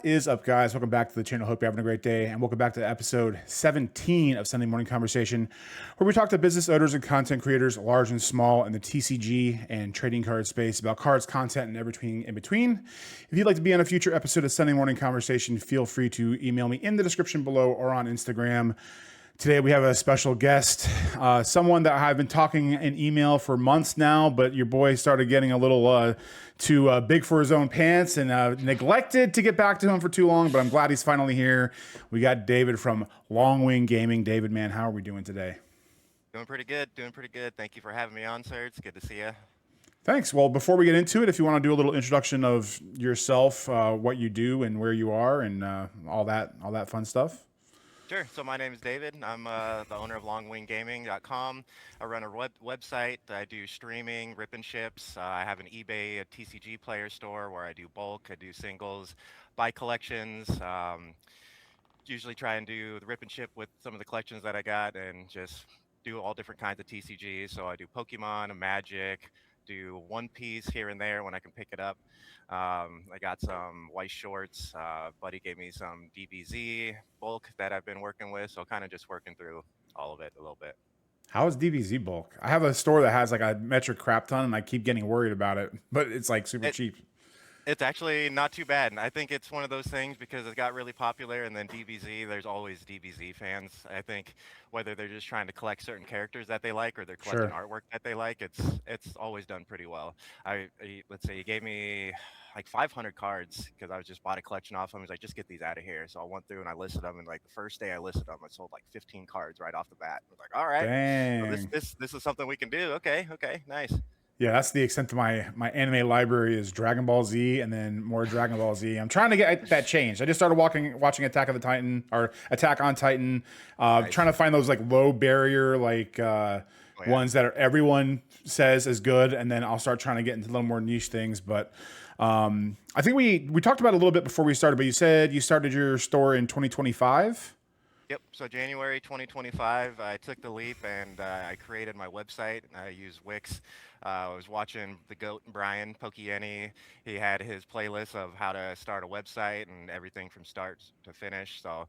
What is up, guys? Welcome back to the channel. Hope you're having a great day, and welcome back to episode 17 of Sunday Morning Conversation, where we talk to business owners and content creators, large and small, in the TCG and trading card space about cards, content, and everything in between. If you'd like to be on a future episode of Sunday Morning Conversation, feel free to email me in the description below or on Instagram. Today we have a special guest, someone that I've been talking in email for months now, but your boy started getting a little too big for his own pants and neglected to get back to him for too long, but I'm glad he's finally here. We got David from Longwinggaming. David, man, how are we doing today? Doing pretty good. Doing pretty good. Thank you for having me on, sir. It's good to see you. Thanks. Well, before we get into it, if you want to do a little introduction of yourself, what you do and where you are and all that fun stuff. Sure. So my name is David. I'm the owner of longwinggaming.com. I run a website. I do streaming, rip and ships. I have an eBay, a Tcgplayer store where I do bulk, I do singles, buy collections. Usually try and do the rip and ship with some of the collections that I got and just do all different kinds of TCGs. So I do Pokemon, Magic, do One Piece here and there when I can pick it up. I got some white shorts. Buddy gave me some DBZ bulk that I've been working with. So kind of just working through all of it a little bit. How is DBZ bulk? I have a store that has like a metric crap ton and I keep getting worried about it, but it's like super cheap. It's actually not too bad. And I think it's one of those things because it got really popular and then DBZ, there's always DBZ fans. I think whether they're just trying to collect certain characters that they like or they're collecting artwork that they like, it's always done pretty well. Let's say he gave me like 500 cards because I was just bought a collection off him. He's like, just get these out of here. So I went through and I listed them, and like the first day I listed them, I sold like 15 cards right off the bat. I was like, all right, Dang. so this is something we can do. Okay, nice. Yeah, that's the extent of my anime library is Dragon Ball Z and then more Dragon Ball Z. I'm trying to get that changed. I just started watching Attack of the Titan or Attack on Titan, Nice. trying to find those like low barrier ones that everyone says is good, and then I'll start trying to get into a little more niche things. But I think we talked about it a little bit before we started. But you said you started your store in 2025. Yep. So January 2025, I took the leap and I created my website. I use Wix. I was watching the GOAT Brian Pokieni. He had his playlist of how to start a website and everything from start to finish. So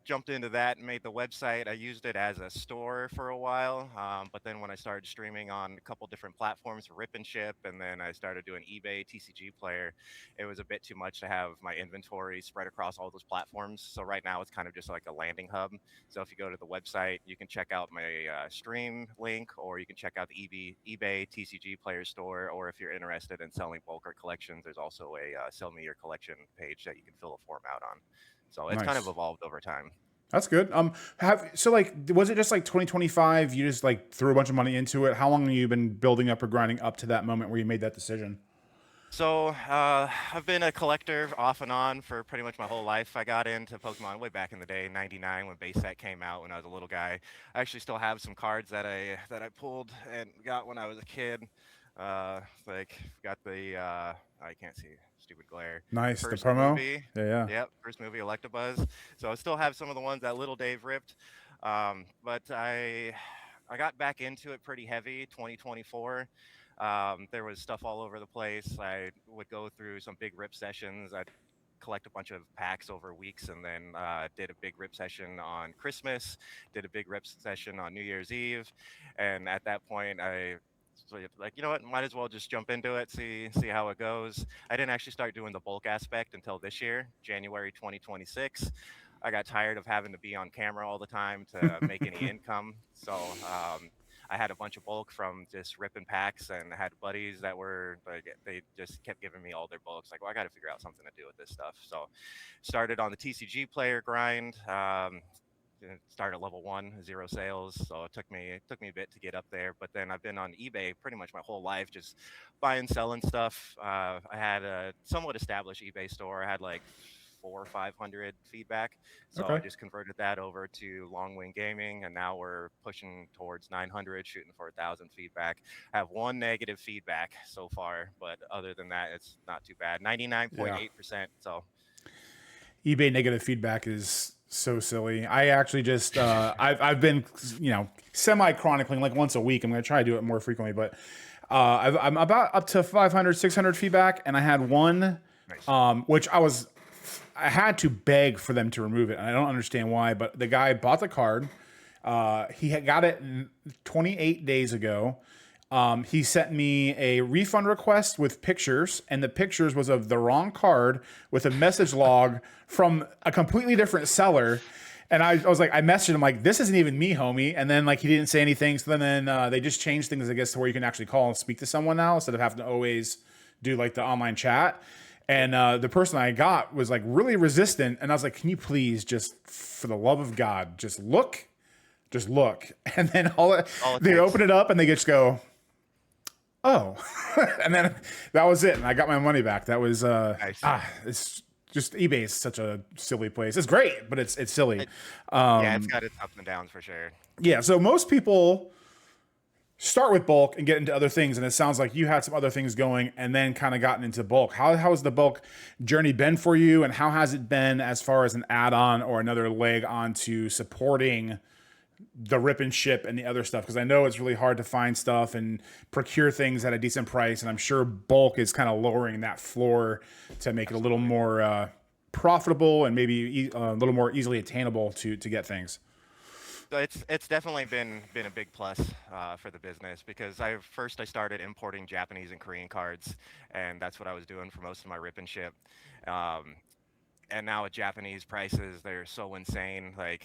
jumped into that and made the website. I used it as a store for a while, but then when I started streaming on a couple different platforms, Rip and Ship, and then I started doing eBay, Tcgplayer, it was a bit too much to have my inventory spread across all those platforms. So right now it's kind of just like a landing hub. So if you go to the website, you can check out my stream link, or you can check out the eBay Tcgplayer store, or if you're interested in selling bulk or collections, there's also a sell me your collection page that you can fill a form out on. So it's kind of evolved over time. That's good. Was it just like 2025? You just like threw a bunch of money into it. How long have you been building up or grinding up to that moment where you made that decision? So I've been a collector off and on for pretty much my whole life. I got into Pokemon way back in the day, '99, when base set came out when I was a little guy. I actually still have some cards that I pulled and got when I was a kid. Like got the I can't see, stupid glare. Nice. First The promo. movie. Yeah. Yep, first movie Electabuzz. So I still have some of the ones that little Dave ripped. But I got back into it pretty heavy 2024. There was stuff all over the place. I would go through some big rip sessions. I'd collect a bunch of packs over weeks, and then did a big rip session on Christmas, did a big rip session on New Year's Eve. And at that point, so like, you know what, might as well just jump into it, see how it goes. I didn't actually start doing the bulk aspect until this year, January 2026. I got tired of having to be on camera all the time to make any income. So I had a bunch of bulk from just ripping packs, and I had buddies that were like, they just kept giving me all their bulks. Like, well, I got to figure out something to do with this stuff. So started on the Tcgplayer grind. Started at level 1, 0 sales, so it took me a bit to get up there. But then I've been on eBay pretty much my whole life, just buying, selling stuff. I had a somewhat established eBay store. I had like 400 or 500 feedback, so I just converted that over to Longwinggaming, and now we're pushing towards 900, shooting for 1,000 feedback. I have one negative feedback so far, but other than that, it's not too bad. 99.8%. So eBay negative feedback is so silly. I actually just I've been semi chronicling like once a week. I'm gonna try to do it more frequently, but I'm about up to 500, 600 feedback, and I had one which I was I had to beg for them to remove it. And I don't understand why, but the guy bought the card. He had got it 28 days ago. He sent me a refund request with pictures, and the pictures was of the wrong card with a message log from a completely different seller. And I was like, I messaged him like, this isn't even me, homie. And then like he didn't say anything. So then they just changed things, I guess, to where you can actually call and speak to someone now instead of having to always do like the online chat. And the person I got was like really resistant. And I was like, can you please just, for the love of God, just look? And then they open it up and they just go, oh, and then that was it. And I got my money back. That was, Nice. it's just eBay is such a silly place. It's great, but it's silly. Yeah, it's got its ups and downs for sure. Yeah. So most people start with bulk and get into other things. And it sounds like you had some other things going and then kind of gotten into bulk. How has the bulk journey been for you? And how has it been as far as an add-on or another leg onto supporting the rip and ship and the other stuff? Because I know it's really hard to find stuff and procure things at a decent price. And I'm sure bulk is kind of lowering that floor to make it a little more profitable and maybe a little more easily attainable to get things. So it's definitely been a big plus for the business because I started importing Japanese and Korean cards, and that's what I was doing for most of my rip and ship. And now with Japanese prices, they're so insane. Like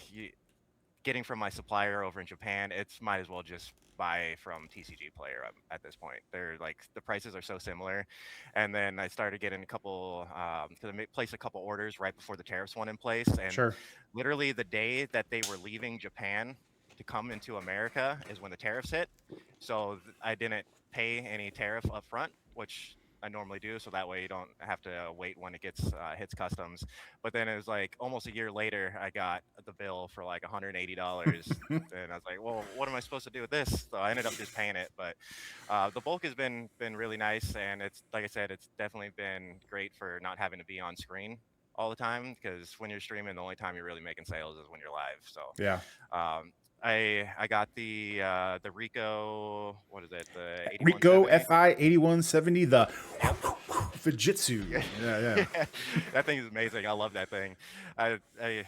getting from my supplier over in Japan, it's might as well just buy from Tcgplayer at this point. They're like the prices are so similar. And then I started getting a couple because I placed a couple orders right before the tariffs went in place, and Sure. literally the day that they were leaving Japan to come into America is when the tariffs hit. So I didn't pay any tariff up front, which I normally do, so that way you don't have to wait when it hits customs. But then it was like almost a year later, I got the bill for like $180, and I was like, "Well, what am I supposed to do with this?" So I ended up just paying it. But the bulk has been really nice, and it's like I said, it's definitely been great for not having to be on screen all the time because when you're streaming, the only time you're really making sales is when you're live. So Yeah. I got the Rico, what is it, the Rico 8170? FI 8170, the Yep. Fujitsu. Yeah. Yeah, that thing is amazing. I love that thing. I I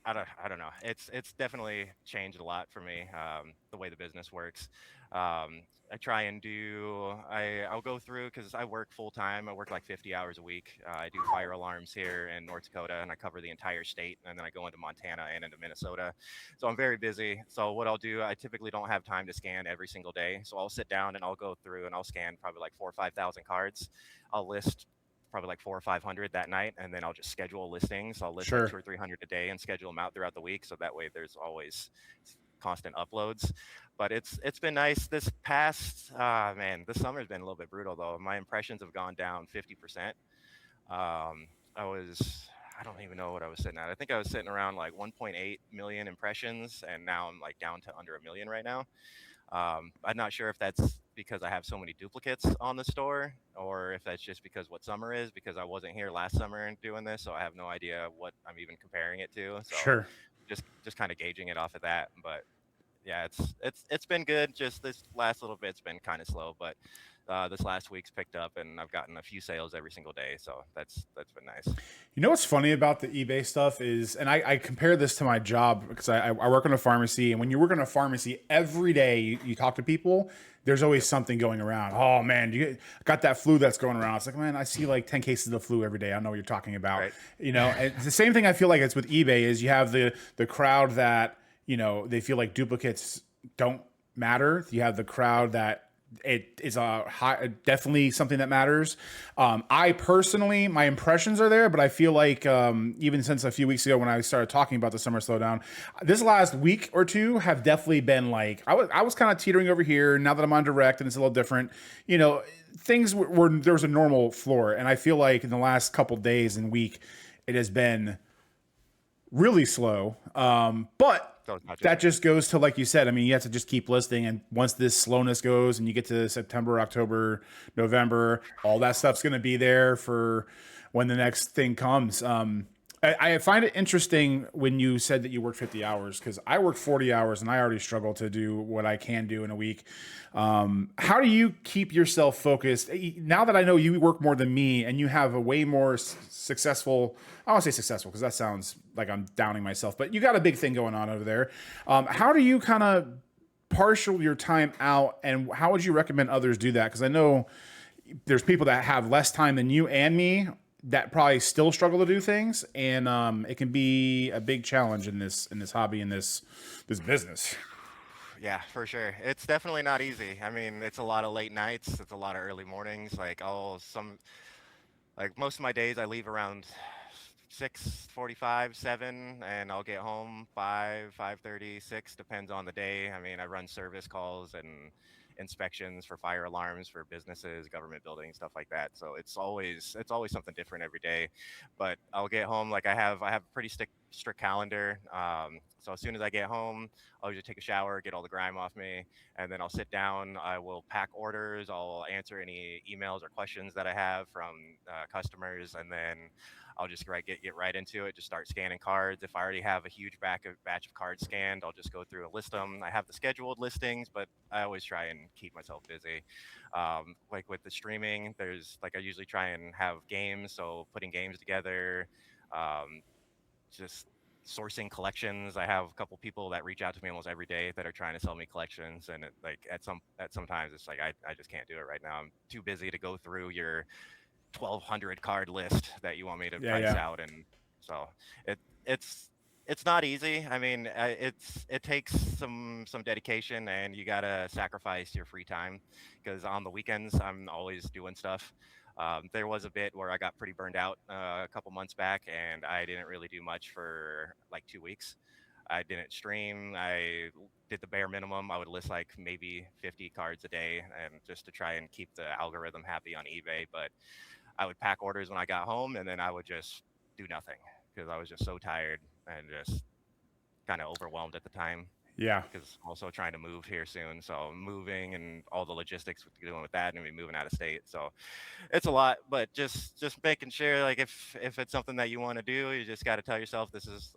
I don't know. It's definitely changed a lot for me. The way the business works. I try and I'll go through because I work full time. I work like 50 hours a week. I do fire alarms here in North Dakota, and I cover the entire state. And then I go into Montana and into Minnesota. So I'm very busy. So what I'll do, I typically don't have time to scan every single day. So I'll sit down and I'll go through and I'll scan probably like 4,000 or 5,000 cards. I'll list probably like 400 or 500 that night, and then I'll just schedule listings. I'll list like Sure. 200 or 300 a day and schedule them out throughout the week, so that way there's always constant uploads. But it's been nice this past man. This summer's been a little bit brutal though. My impressions have gone down 50%. I don't even know what I was sitting at. I think I was sitting around like 1.8 million impressions, and now I'm like down to under a million right now. I'm not sure if that's because I have so many duplicates on the store, or if that's just because what summer is, because I wasn't here last summer and doing this, so I have no idea what I'm even comparing it to. So Sure. just kind of gauging it off of that. But yeah, it's been good. Just this last little bit's been kind of slow, but this last week's picked up, and I've gotten a few sales every single day, so that's been nice. You know what's funny about the eBay stuff is, and I compare this to my job because I work in a pharmacy, and when you work in a pharmacy every day, you talk to people. There's always something going around. Oh man, got that flu that's going around. It's like, man, I see like 10 cases of the flu every day. I don't know what you're talking about. Right. You know, and it's the same thing I feel like it's with eBay is you have the crowd that, you know, they feel like duplicates don't matter. You have the crowd that it is definitely something that matters. I personally, my impressions are there, but I feel like even since a few weeks ago when I started talking about the summer slowdown, this last week or two have definitely been like I was kind of teetering over here. Now that I'm on direct and it's a little different, you know, things were there was a normal floor, and I feel like in the last couple days and week, it has been really slow. But So it's not that me. just goes to, like you said, I mean, you have to just keep listing. And once this slowness goes and you get to September, October, November, all that stuff's going to be there for when the next thing comes. I find it interesting when you said that you worked 50 hours because I work 40 hours and I already struggle to do what I can do in a week. How do you keep yourself focused? Now that I know you work more than me and you have a way more successful, I don't want to say successful because that sounds like I'm downing myself, but you got a big thing going on over there. How do you kind of partial your time out and how would you recommend others do that? Because I know there's people that have less time than you and me that probably still struggle to do things, and it can be a big challenge in this hobby in this business. Yeah, for sure. It's definitely not easy. I mean, it's a lot of late nights, it's a lot of early mornings. Like most of my days I leave around 6:45, 7, and I'll get home 5, 5:30, 6, depends on the day. I mean, I run service calls and inspections for fire alarms for businesses, government buildings, stuff like that. So it's always something different every day. But I'll get home like I have a pretty strict calendar. So as soon as I get home, I'll usually take a shower, get all the grime off me, and then I'll sit down. I will pack orders. I'll answer any emails or questions that I have from customers, and then I'll just get right into it. Just start scanning cards. If I already have a huge batch of cards scanned, I'll just go through and list them. I have the scheduled listings, but I always try and keep myself busy. Like with the streaming, there's like I usually try and have games, so putting games together, um, just sourcing collections. I have a couple people that reach out to me almost every day that are trying to sell me collections, and like at sometimes it's like I just can't do it right now. I'm too busy to go through your 1,200 card list that you want me to Yeah, price yeah, out, and so it it's it's not easy. I mean, it takes some dedication, and you gotta sacrifice your free time because on the weekends I'm always doing stuff. There was a bit where I got pretty burned out a couple months back, and I didn't really do much for like 2 weeks. I didn't stream. I did the bare minimum. I would list like maybe 50 cards a day, and just to try and keep the algorithm happy on eBay. But I would pack orders when I got home, and then I would just do nothing because I was just so tired and just kind of overwhelmed at the time. yeah. Because I'm also trying to move here soon, so moving and all the logistics with dealing with that, and be moving out of state. So it's a lot, but just making sure, like if it's something that you want to do, you just got to tell yourself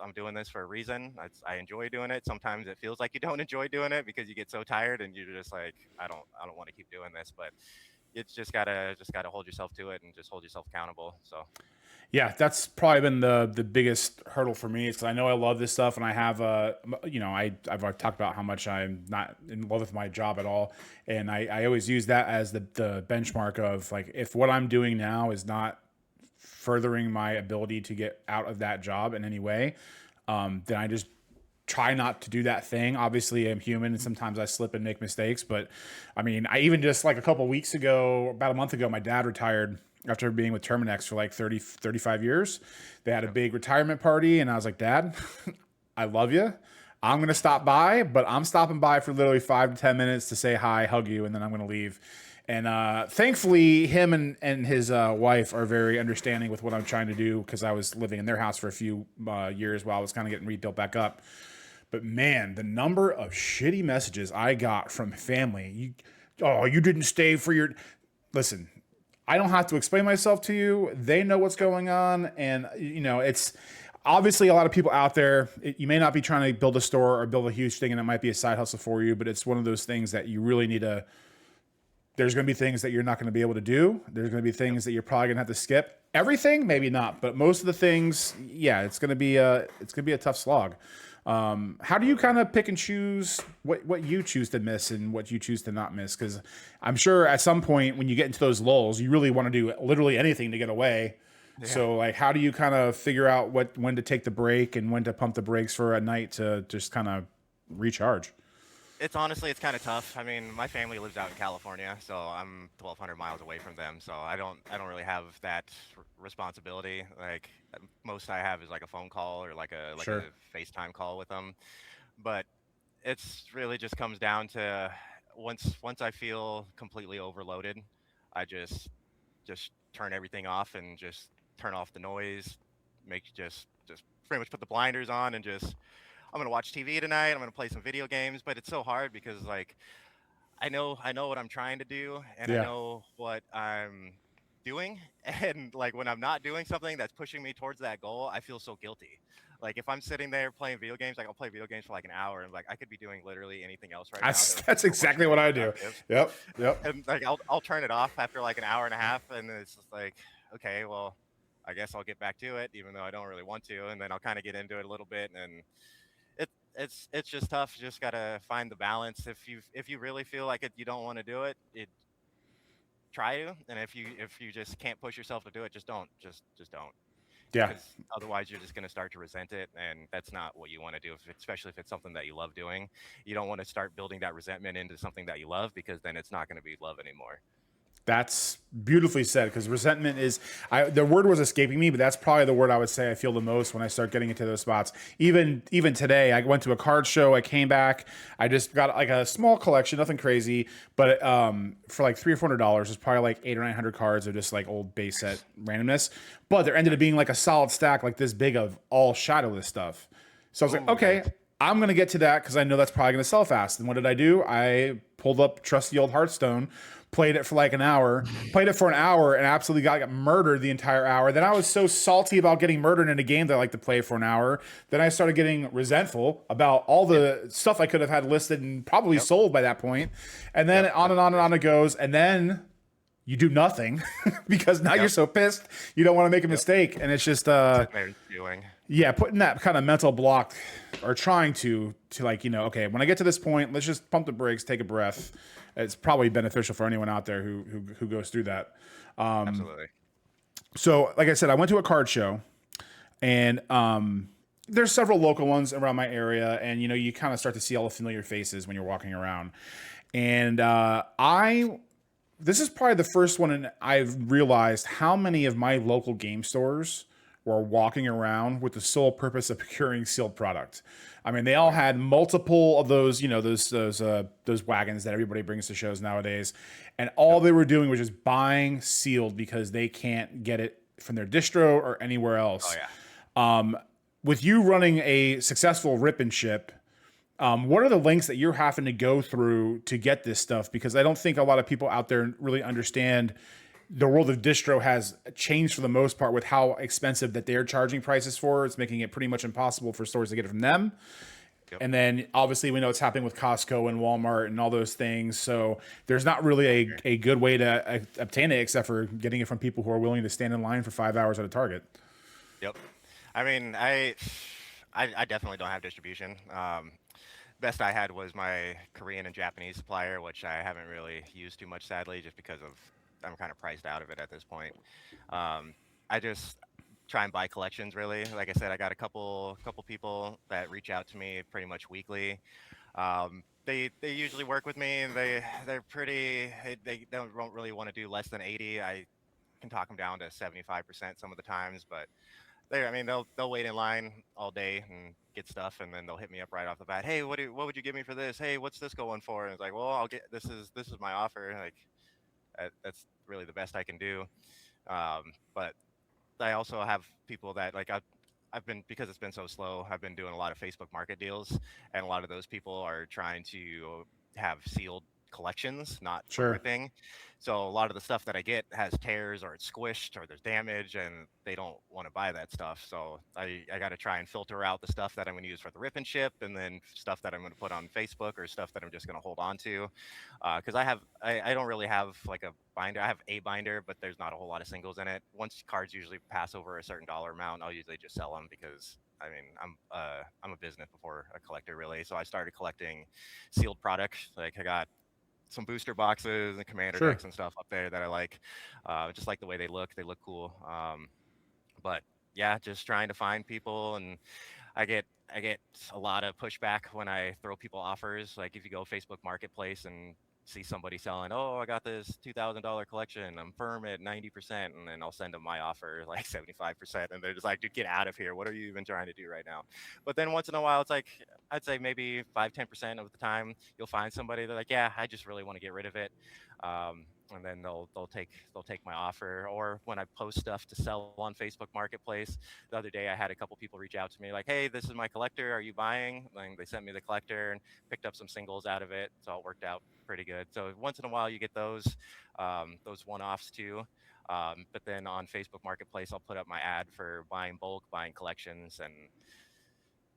I'm doing this for a reason. I enjoy doing it. Sometimes it feels like you don't enjoy doing it because you get so tired and you're just like I don't want to keep doing this, but it's just gotta hold yourself to it and just hold yourself accountable. So Yeah, that's probably been the biggest hurdle for me. Is 'cause I know I love this stuff, and I have I've talked about how much I'm not in love with my job at all, and I always use that as the benchmark of like if what I'm doing now is not furthering my ability to get out of that job in any way, then I just try not to do that thing. Obviously, I'm human and sometimes I slip and make mistakes. But I mean, I even just like a couple weeks ago, about a month ago, my dad retired after being with Terminex for like 30, 35 years. They had a yep. big retirement party, and I was like, Dad, I love you. I'm going to stop by, but I'm stopping by for literally 5 to 10 minutes to say hi, hug you, and then I'm going to leave. And thankfully, him and his wife are very understanding with what I'm trying to do because I was living in their house for a few years while I was kind of getting rebuilt back up. But man, the number of shitty messages I got from family. You didn't stay for your. Listen, I don't have to explain myself to you. They know what's going on, and it's obviously a lot of people out there. You may not be trying to build a store or build a huge thing, and it might be a side hustle for you. But it's one of those things that you really need to. There's going to be things that you're not going to be able to do. There's going to be Yep. things that you're probably going to have to skip. Everything, maybe not, but most of the things, yeah, it's going to be a tough slog. How do you Totally. kind of pick and choose what you choose to miss and what you choose to not miss? Because I'm sure at some point when you get into those lulls, you really want to do literally anything to get away. Yeah. So like, how do you kind of figure out when to take the break and when to pump the brakes for a night to just kind of recharge? It's kind of tough. I mean, my family lives out in California, so I'm 1,200 miles away from them. So I don't really have that responsibility. Like most I have is like a phone call or like a Sure. FaceTime call with them. But it's really just comes down to once I feel completely overloaded, I just turn everything off and just turn off the noise, just pretty much put the blinders on and just I'm gonna watch TV tonight. I'm gonna play some video games, but it's so hard because like I know what I'm trying to do and I Yeah. know what I'm doing. And like when I'm not doing something that's pushing me towards that goal, I feel so guilty. Like if I'm sitting there playing video games, like I'll play video games for like an hour and like I could be doing literally anything else right now that would be That's so much exactly more what I do. productive. Yep. Yep. And like I'll turn it off after like an hour and a half, and it's just like, okay, well, I guess I'll get back to it, even though I don't really want to, and then I'll kind of get into it a little bit, and it's just tough. You just gotta find the balance. If you really feel like you don't want to do it, try to, and if you just can't push yourself to do it, just don't, Yeah. because otherwise you're just gonna start to resent it, and that's not what you want to do. Especially if it's something that you love doing, you don't want to start building that resentment into something that you love, because then it's not going to be love anymore. That's beautifully said, because resentment is, the word was escaping me, but that's probably the word I would say I feel the most when I start getting into those spots. Even today, I went to a card show. I came back. I just got like a small collection, nothing crazy, but for like $300 or $400, it's probably like 800 or 900 cards of just like old base set randomness. But there ended up being like a solid stack like this big of all shadowless stuff. So I was like, Oh, okay, nice. I'm going to get to that because I know that's probably going to sell fast. And what did I do? I pulled up trusty old Hearthstone, played it for like an hour, played it for an hour, and absolutely got murdered the entire hour. Then I was so salty about getting murdered in a game that I like to play for an hour. Then I started getting resentful about all the stuff I could have had listed and probably Yep. sold by that point. And then Yep. on and on and on it goes. And then you do nothing because now you're Yep. so pissed you don't want to make a mistake. And it's just Sitting there doing. yeah, putting that kind of mental block, or trying to like, okay, when I get to this point, let's just pump the brakes, take a breath. It's probably beneficial for anyone out there who goes through that. Absolutely. So like I said, I went to a card show, and there's several local ones around my area, and you kind of start to see all the familiar faces when you're walking around. And this is probably the first one, and I've realized how many of my local game stores were walking around with the sole purpose of procuring sealed product. I mean, they all had multiple of those, those wagons that everybody brings to shows nowadays, and all they were doing was just buying sealed because they can't get it from their distro or anywhere Oh else. yeah. With you running a successful rip and ship, what are the links that you're having to go through to get this stuff? Because I don't think a lot of people out there really understand the world of distro has changed for the most part with how expensive that they're charging prices for. It's making it pretty much impossible for stores to get it from them. Yep. And then obviously we know it's happening with Costco and Walmart and all those things. So there's not really a good way to obtain it except for getting it from people who are willing to stand in line for 5 hours at a Target. Yep. I mean, I definitely don't have distribution. Best I had was my Korean and Japanese supplier, which I haven't really used too much, sadly, just because I'm kind of priced out of it at this point. I just try and buy collections, really. Like I said, I got a couple people that reach out to me pretty much weekly. They usually work with me, and they're pretty. They don't really want to do less than 80. I can talk them down to 75% some of the times, but I mean, they'll wait in line all day and get stuff, and then they'll hit me up right off the bat. Hey, what would you give me for this? Hey, what's this going for? And it's like, well, I'll get this is my offer. Like that's really the best I can do. But I also have people that like I've been, because it's been so slow, I've been doing a lot of Facebook market deals, and a lot of those people are trying to have sealed collections, not for Sure. ripping. So a lot of the stuff that I get has tears, or it's squished, or there's damage, and they don't want to buy that stuff. So I got to try and filter out the stuff that I'm going to use for the rip and ship, and then stuff that I'm going to put on Facebook, or stuff that I'm just going to hold on to. Because I don't really have like a binder. I have a binder, but there's not a whole lot of singles in it. Once cards usually pass over a certain dollar amount, I'll usually just sell them, because I mean I'm a business before a collector, really. So I started collecting sealed products. Like I got some booster boxes and commander Sure. decks and stuff up there that I like. Just like the way they look. They look cool. But yeah, just trying to find people, and I get a lot of pushback when I throw people offers. Like if you go Facebook Marketplace and see somebody selling, oh, I got this $2,000 collection, I'm firm at 90%, and then I'll send them my offer like 75%, and they're just like, dude, get out of here. What are you even trying to do right now? But then once in a while, it's like I'd say maybe 5-10% of the time you'll find somebody that's like, yeah, I just really want to get rid of it. And then they'll take my offer. Or when I post stuff to sell on Facebook Marketplace, the other day I had a couple people reach out to me like, hey, this is my collector, are you buying? And they sent me the collector and picked up some singles out of it, so it worked out pretty good. So once in a while you get those one-offs too. But then on Facebook Marketplace, I'll put up my ad for buying bulk, buying collections, and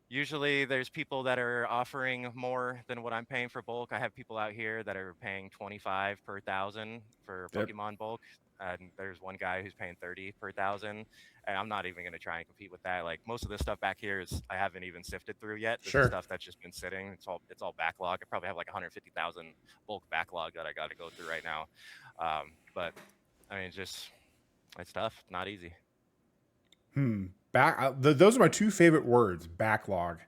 usually there's people that are offering more than what I'm paying for bulk. I have people out here that are paying 25 per thousand for Yep. Pokemon bulk. And there's one guy who's paying 30 per thousand. And I'm not even going to try and compete with that. Like most of this stuff back here is I haven't even sifted through yet. This is Sure. stuff that's just been sitting. It's all backlog. I probably have like 150,000 bulk backlog that I got to go through right now. But I mean, it's tough. It's not easy. Those are my two favorite words, backlog.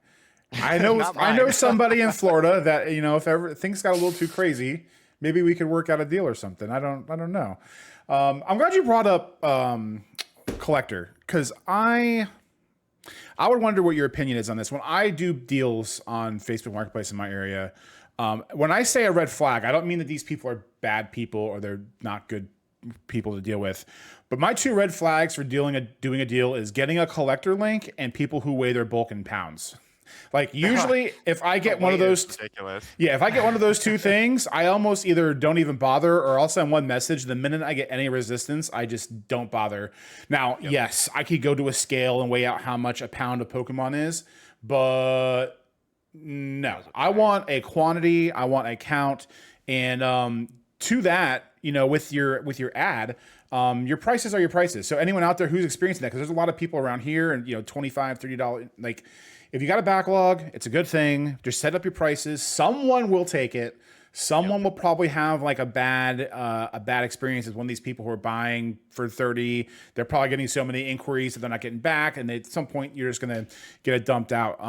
I know Not I know mine. somebody in Florida that, if ever things got a little too crazy, maybe we could work out a deal or something. I don't know. I'm glad you brought up collector, because I would wonder what your opinion is on this. When I do deals on Facebook Marketplace in my area, when I say a red flag, I don't mean that these people are bad people or they're not good people to deal with. But my two red flags for doing a deal is getting a collector link and people who weigh their bulk in pounds. Like usually if I get one of those, ridiculous. yeah, if I get one of those two things, I almost either don't even bother or I'll send one message. The minute I get any resistance, I just don't bother. Now, yes, I could go to a scale and weigh out how much a pound of Pokemon is, but no, I want a quantity. I want a count. And to that, with your ad, your prices are your prices. So anyone out there who's experiencing that, because there's a lot of people around here and, $25, $30, like if you got a backlog, it's a good thing. Just set up your prices. Someone will take it. Someone will probably have like a bad experience with one of these people who are buying for 30. They're probably getting so many inquiries that they're not getting back. And at some point you're just going to get it dumped out.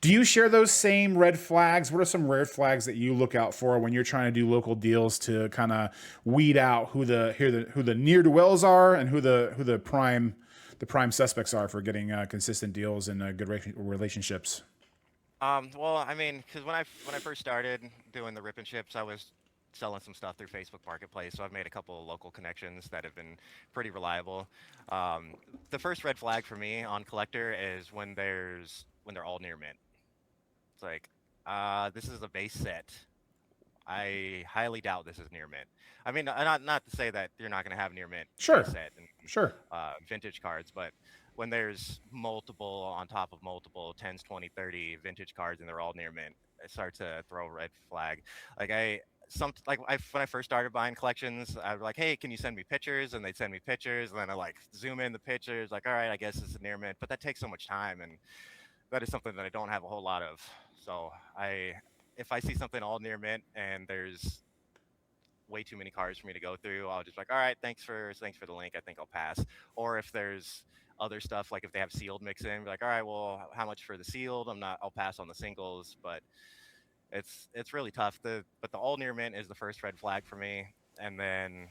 Do you share those same red flags? What are some red flags that you look out for when you're trying to do local deals to kind of weed out who the near to wells are and who the prime suspects are for getting consistent deals and good relationships? Well, I mean, because when I first started doing the rip and ships, I was selling some stuff through Facebook Marketplace, so I've made a couple of local connections that have been pretty reliable. The first red flag for me on collector is when they're all near mint. It's like, this is a base set. I highly doubt this is near mint. I mean, not to say that you're not going to have near mint Sure. base set and Sure. vintage cards, but when there's multiple on top of multiple 10s, 20, 30 vintage cards and they're all near mint, I start to throw a red flag. Like when I first started buying collections, I was like, hey, can you send me pictures? And they'd send me pictures, and then I like zoom in the pictures, like, all right, I guess it's a near mint, but that takes so much time, and that is something that I don't have a whole lot of. So if I see something all near mint and there's way too many cards for me to go through, I'll just be like, all right, thanks for the link, I think I'll pass. Or if there's other stuff, like if they have sealed mix in, be like, all right, well, how much for the sealed? I'll pass on the singles. But it's really tough. But the all near mint is the first red flag for me. And then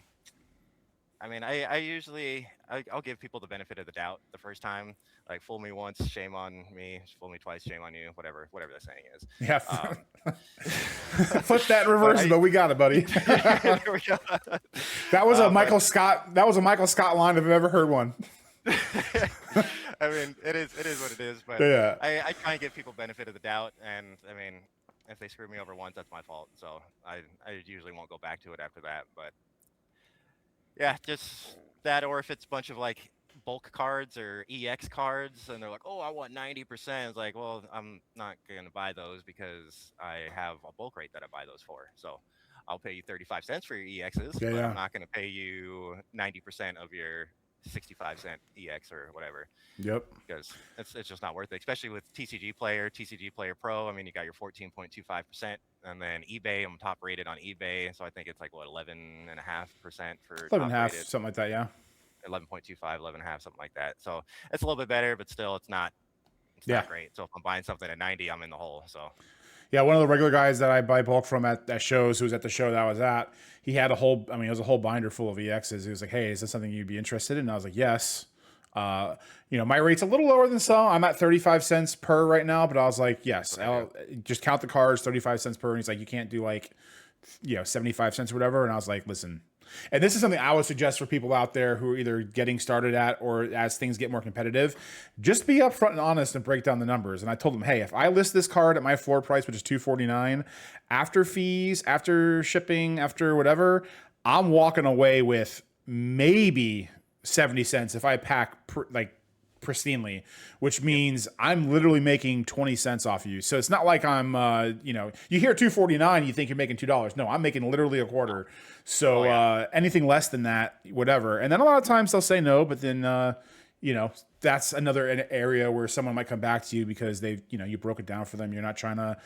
I mean, I usually I'll give people the benefit of the doubt the first time. Like, fool me once, shame on me. Fool me twice, shame on you. Whatever the saying is. Yeah. Flip that in reverse, but we got it, buddy. There we go. That was a Michael Scott. That was a Michael Scott line if I've ever heard one. I mean, it is what it is. But Yeah. I try and give people benefit of the doubt, and I mean, if they screw me over once, that's my fault. So I usually won't go back to it after that. But yeah, just that, or if it's a bunch of like bulk cards or EX cards, and they're like, oh, I want 90%. It's like, well, I'm not going to buy those because I have a bulk rate that I buy those for. So I'll pay you 35 cents for your EXs, but I'm not going to pay you 90% of your 65-cent EX or whatever. Yep. Because it's just not worth it, especially with Tcgplayer Pro. I mean, you got your 14.25%, and then eBay, I'm top rated on eBay, so I think it's like what, 11.5% for 11.5, something like that. Yeah. 11.25, 11.5, something like that. So it's a little bit better, but still, it's not great. So if I'm buying something at 90, I'm in the hole. So. Yeah, one of the regular guys that I buy bulk from at shows, who was at the show that I was at, he had it was a whole binder full of EXs. He was like, hey, is this something you'd be interested in? And I was like, yes. My rate's a little lower than some. I'm at 35 cents per right now, but I was like, yes, I'll just count the cards, 35 cents per. And he's like, you can't do like, 75 cents or whatever. And I was like, listen. And this is something I would suggest for people out there who are either getting started at or as things get more competitive, just be upfront and honest and break down the numbers. And I told them, hey, if I list this card at my floor price, which is $249, after fees, after shipping, after whatever, I'm walking away with maybe 70 cents if I pack like pristinely, which Yep. means I'm literally making 20 cents off of you. So it's not like I'm, you hear 2.49, you think you're making $2. No, I'm making literally a quarter. Oh So yeah. anything less than that, whatever. And then a lot of times they'll say no, but then, that's another area where someone might come back to you because they've, you broke it down for them. You're not trying to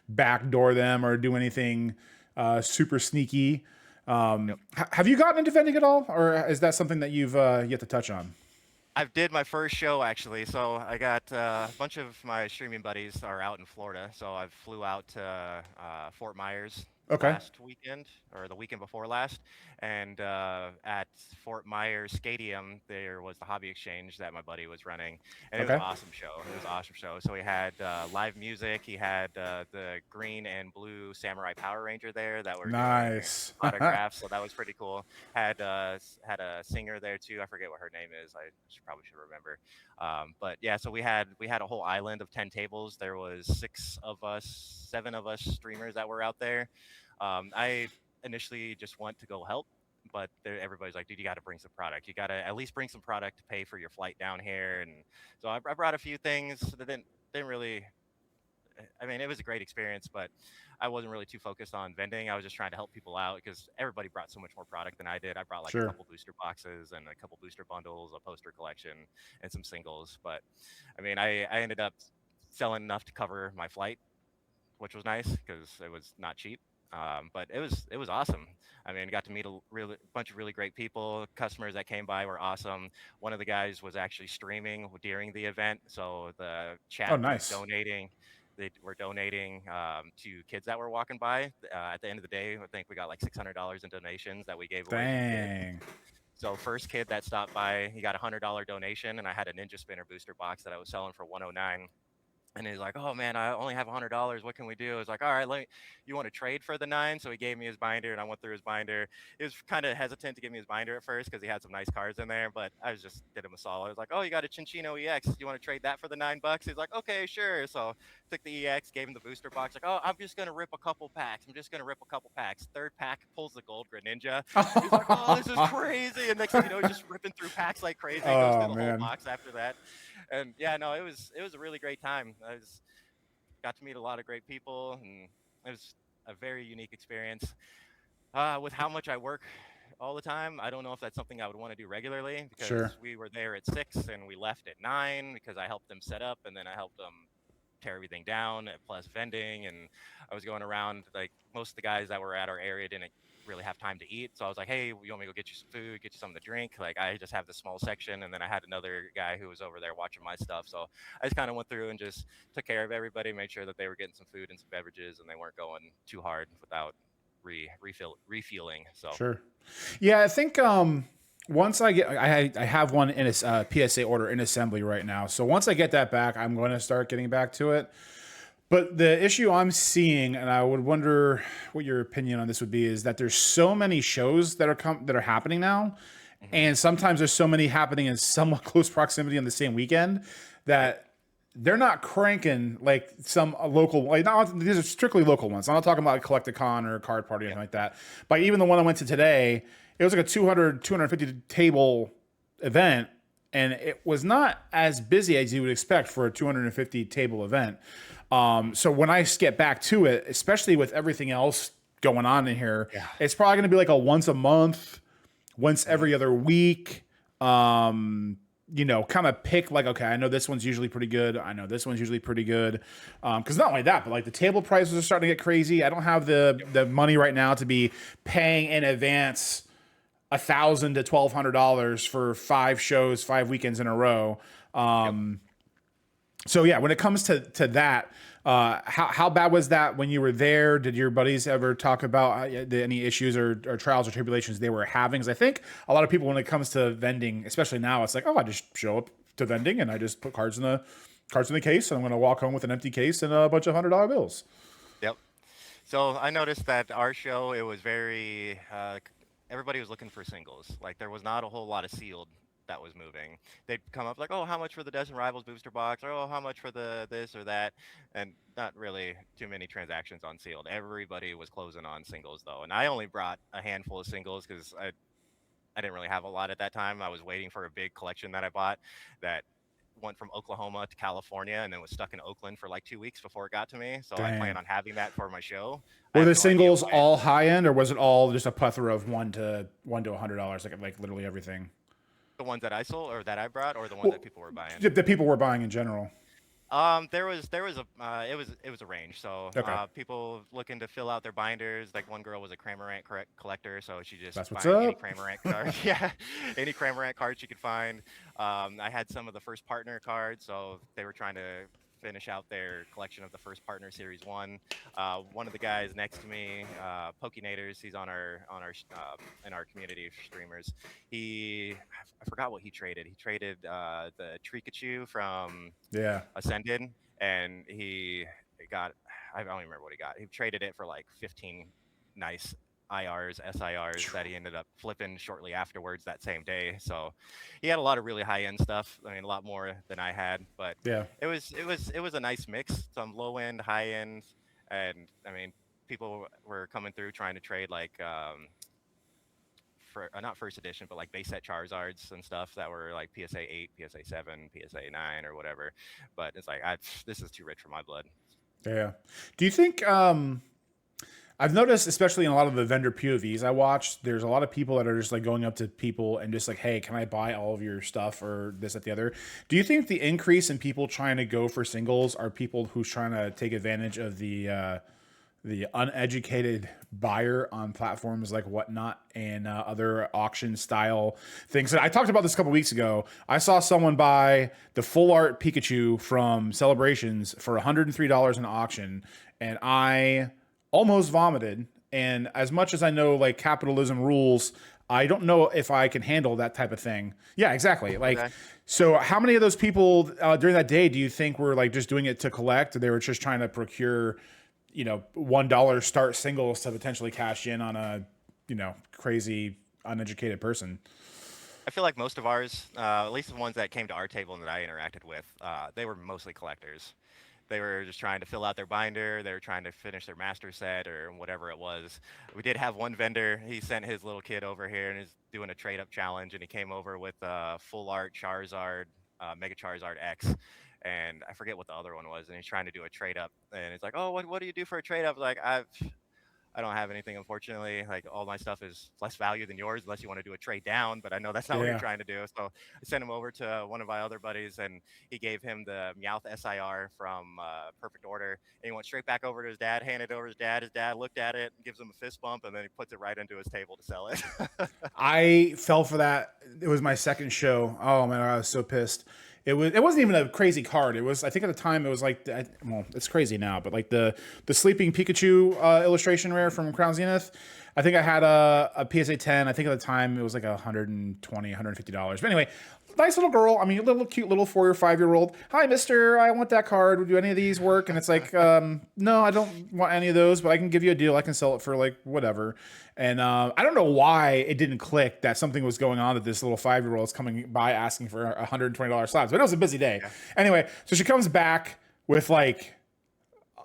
backdoor them or do anything super sneaky. Yep. Have you gotten into vending at all, or is that something that you've yet to touch on? I did my first show actually. So I got a bunch of my streaming buddies are out in Florida. So I flew out to Fort Myers Okay. last weekend or the weekend before last, and at Fort Myers Stadium there was the hobby exchange that my buddy was running, and it was an Okay. awesome show. It was an awesome show. So he had live music. He had the green and blue Samurai Power Ranger there that were doing Nice. autographs. So that was pretty cool. Had a singer there too. I forget what her name is. I probably should remember. But yeah, so we had a whole island of 10 tables. There was 6 of us, 7 of us streamers that were out there. I initially just went to go help, but everybody's like, dude, you got to bring some product. You got to at least bring some product to pay for your flight down here. And so I brought a few things that didn't really. I mean, it was a great experience, but I wasn't really too focused on vending. I was just trying to help people out because everybody brought so much more product than I did. I brought like a Sure. couple booster boxes and a couple booster bundles, a poster collection, and some singles. But I mean, I ended up selling enough to cover my flight, which was nice because it was not cheap. But it was awesome. I mean, got to meet a really bunch of really great people. Customers that came by were awesome. One of the guys was actually streaming during the event, so the Oh, chat was nice. donating. They were donating to kids that were walking by. At the end of the day, I think we got like $600 in donations that we gave away to the kids. Dang. So first kid that stopped by, he got $100 donation, and I had a Ninja Spinner booster box that I was selling for 109. And he's like, "Oh man, I only have $100. What can we do?" I was like, "All right, you want to trade for the 9?" So he gave me his binder, and I went through his binder. He was kind of hesitant to give me his binder at first because he had some nice cards in there, but I was just did him a solid. I was like, "Oh, you got a Chinchino EX? You want to trade that for the $9?" He's like, "Okay, sure." So took the EX, gave him the booster box. Like, "Oh, I'm just gonna rip a couple packs. I'm just gonna rip a couple packs." Third pack pulls the Gold Greninja. He's like, "Oh, this is crazy!" And next thing you know, he's just ripping through packs like crazy. Goes Oh through the whole man. box after that. And yeah, no, it was a really great time. I was got to meet a lot of great people, and it was a very unique experience. With how much I work all the time, I don't know if that's something I would want to do regularly Sure. because we were there at 6 and we left at 9 because I helped them set up and then I helped them tear everything down plus vending, and I was going around. Like most of the guys that were at our area didn't really have time to eat, so I was like, hey, you want me to go get you some food, get you something to drink? Like I just have this small section, and then I had another guy who was over there watching my stuff, so I just kind of went through and just took care of everybody, made sure that they were getting some food and some beverages and they weren't going too hard without refueling. So Sure. Yeah, I think once I have one in a PSA order in assembly right now. So once I get that back, I'm going to start getting back to it. But the issue I'm seeing, and I would wonder what your opinion on this would be, is that there's so many shows that are happening now, hmm and sometimes there's so many happening in somewhat close proximity on the same weekend yep, that they're not cranking like some local. Like not, these are strictly local ones. I'm not talking about like Collecticon or Card Party or yep, anything like that. But even the one I went to today, it was like a 250 table event, and it was not as busy as you would expect for a 250 table event. hmm So when I get back to it, especially with everything else going on in here, yeah, it's probably going to be like a once a month, once hmm every other week. Kind of pick like, okay, I know this one's usually pretty good. I know this one's usually pretty good. Because not only that, but like the table prices are starting to get crazy. I don't have yep, the money right now to be paying in advance $1,000 to $1,200 for 5 shows, 5 weekends in a row. yep. So yeah, when it comes to that, how bad was that when you were there? Did your buddies ever talk about any issues or trials or tribulations they were having? Because I think a lot of people, when it comes to vending, especially now, it's like, oh, I just show up to vending and I just put cards in the case, and I'm going to walk home with an empty case and a bunch of $100 bills. Yep. So I noticed that our show, it was very, everybody was looking for singles. Like there was not a whole lot of sealed that was moving. They'd come up like, oh, how much for the Desert Rivals booster box? Or, oh, how much for the this or that? And not really too many transactions on sealed. Everybody was closing on singles though. And I only brought a handful of singles because I didn't really have a lot at that time. I was waiting for a big collection that I bought that went from Oklahoma to California and then was stuck in Oakland for like 2 weeks before it got to me. So I plan Dang. on having that for my show. I Were have the no idea singles why. all high end, or was it all just a plethora of one to $100, like literally everything? The ones that I sold or that I brought, or the ones that Well, people were buying. the people were buying in general. There was a it was a range. So Okay, people looking to fill out their binders. Like one girl was a Cramorant collector, so she just that's what's buying any up. Cramorant card. Yeah, any Cramorant card she could find. I had some of the first partner cards, so they were trying to finish out their collection of the first partner series one. One of the guys next to me, Pokinators, he's in our community of streamers. I forgot what he traded. He traded the Trikachu from Yeah. Ascended, and he got I don't even remember what he got. He traded it for like 15 nice IRs, SIRs that he ended up flipping shortly afterwards that same day. So he had a lot of really high end stuff. I mean, a lot more than I had, but Yeah. it was a nice mix. Some low end, high end, and I mean, people were coming through trying to trade like for not first edition, but like base set Charizards and stuff that were like PSA 8, PSA 7, PSA 9, or whatever. But it's like this is too rich for my blood. Yeah. Do you think I've noticed, especially in a lot of the vendor POVs I watch, there's a lot of people that are just like going up to people and just like, hey, can I buy all of your stuff or this, at the other? Do you think the increase in people trying to go for singles are people who's trying to take advantage of the uneducated buyer on platforms like Whatnot and other auction style things? I talked about this a couple weeks ago. I saw someone buy the full art Pikachu from Celebrations for $103 in auction, and I almost vomited. And as much as I know like capitalism rules, I don't know if I can handle that type of thing. Yeah, exactly. Like, Okay. so how many of those people during that day do you think were like just doing it to collect? Or they were just trying to procure, $1 start singles to potentially cash in on a, crazy uneducated person? I feel like most of ours, at least the ones that came to our table and that I interacted with, they were mostly collectors. They were just trying to fill out their binder. They were trying to finish their master set or whatever it was. We did have one vendor. He sent his little kid over here and is doing a trade up challenge. And he came over with full art Charizard, Mega Charizard X. And I forget what the other one was. And he's trying to do a trade up. And it's like, oh, what do you do for a trade up? Like, I don't have anything, unfortunately. Like all my stuff is less value than yours, unless you want to do a trade down. But I know that's not what you're Yeah. trying to do. So I sent him over to one of my other buddies, and he gave him the Meowth SIR from Perfect Order. And he went straight back over to his dad, handed it over to his dad. His dad looked at it, gives him a fist bump, and then he puts it right into his table to sell it. I fell for that. It was my second show. Oh man, I was so pissed. It wasn't even a crazy card. It was, I think at the time it was like, well, it's crazy now, but like the sleeping Pikachu illustration rare from Crown Zenith. I think I had a PSA 10. I think at the time it was like $120, $150. But anyway, nice little girl. I mean, a little cute little 4 or 5 year old. Hi, mister. I want that card. Would do any of these work? And it's like, no, I don't want any of those, but I can give you a deal. I can sell it for like whatever. And I don't know why it didn't click that something was going on, that this little 5 year old is coming by asking for $120 slabs. But it was a busy day. Yeah. Anyway, so she comes back with like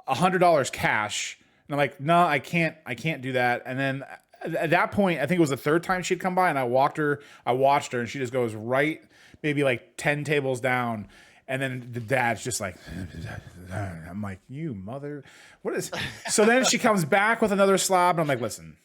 $100 cash. And I'm like, no, I can't do that. And then at that point, I think it was the third time she'd come by, and I watched her, and she just goes right, maybe like 10 tables down. And then the dad's just like, I'm like, you mother, what is, so then she comes back with another slab, and I'm like, listen,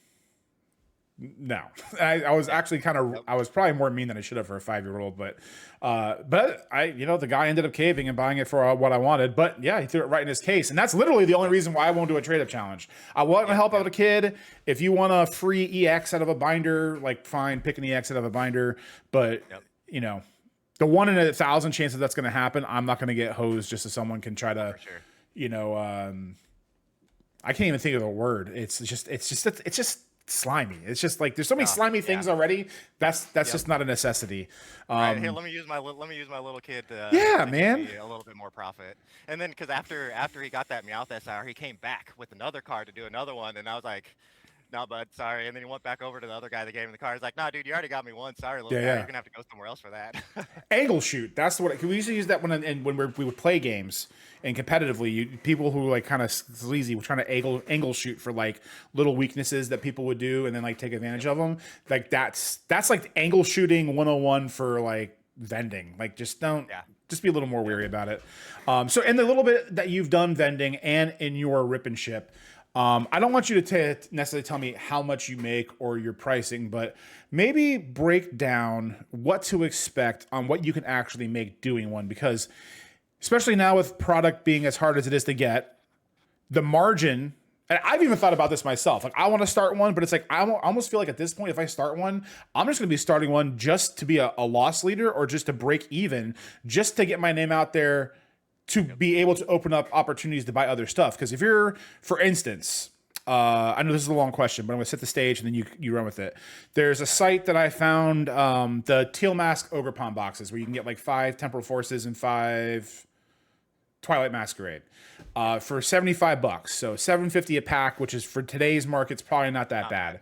no. I was actually I was probably more mean than I should have for a 5 year old, but the guy ended up caving and buying it for what I wanted. But yeah, he threw it right in his case. And that's literally the only reason why I won't do a trade up challenge. I want to help out a kid. If you want a free EX out of a binder, like fine, pick an EX out of a binder. But the 1 in 1,000 chance that that's going to happen, I'm not going to get hosed just so someone can try to, For sure. I can't even think of the word. It's just slimy. It's just like there's so many slimy things already. That's just not a necessity. Right, here, let me use my little kid to Yeah, to man. get me a little bit more profit. And then because after he got that Meowth SR, he came back with another card to do another one, and I was like, no, bud, sorry. And then he went back over to the other guy that gave him the car. He's like, nah, dude, you already got me one. Sorry, little Yeah, guy. You're yeah. gonna have to go somewhere else for that. Angle shoot. That's what we used to use that when we would play games and competitively. People who like kind of sleazy were trying to angle shoot for like little weaknesses that people would do and then like take advantage of them. Like that's like angle shooting 101 for like vending. Like Yeah. just be a little more weary about it. So in the little bit that you've done vending and in your rip and ship, I don't want you to necessarily tell me how much you make or your pricing, but maybe break down what to expect on what you can actually make doing one. Because especially now with product being as hard as it is to get, the margin, and I've even thought about this myself. Like I want to start one, but it's like I almost feel like at this point, if I start one, I'm just going to be starting one just to be a loss leader or just to break even, just to get my name out there to be able to open up opportunities to buy other stuff. Because if you're, for instance, I know this is a long question, but I'm going to set the stage and then you run with it. There's a site that I found, the Teal Mask Ogre Palm boxes, where you can get like 5 Temporal Forces and 5 Twilight Masquerade for $75. So $7.50 a pack, which is for today's market's probably not that bad.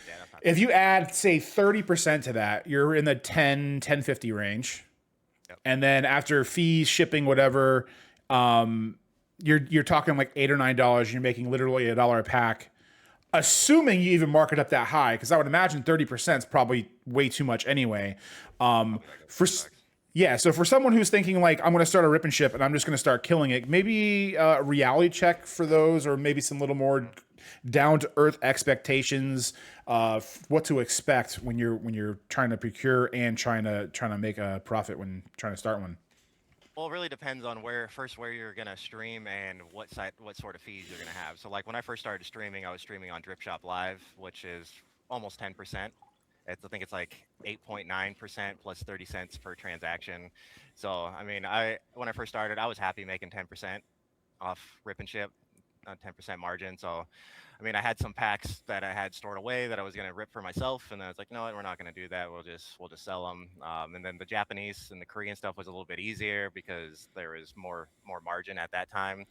Yeah, that's not If you add, say, 30% to that, you're in the 10.50 range. And then after fees, shipping, whatever, you're talking like $8 or $9. You're making literally $1 a pack, assuming you even mark it up that high. Because I would imagine 30% is probably way too much anyway. For yeah, so for someone who's thinking like I'm going to start a rip and ship and I'm just going to start killing it, maybe a reality check for those, or maybe some little more down to earth expectations of what to expect when you're trying to procure and trying to make a profit when trying to start one. Well, it really depends on where you're gonna stream and what sort of fees you're gonna have. So like when I first started streaming, I was streaming on Drip Shop Live, which is almost 10%. I think it's like 8.9% plus 30 cents per transaction. So I mean, I when I first started, I was happy making 10% off rip and ship, 10% margin. So I mean, I had some packs that I had stored away that I was gonna rip for myself, and then I was like, no, we're not gonna do that. We'll just sell them. And then the Japanese and the Korean stuff was a little bit easier because there was more margin at that time.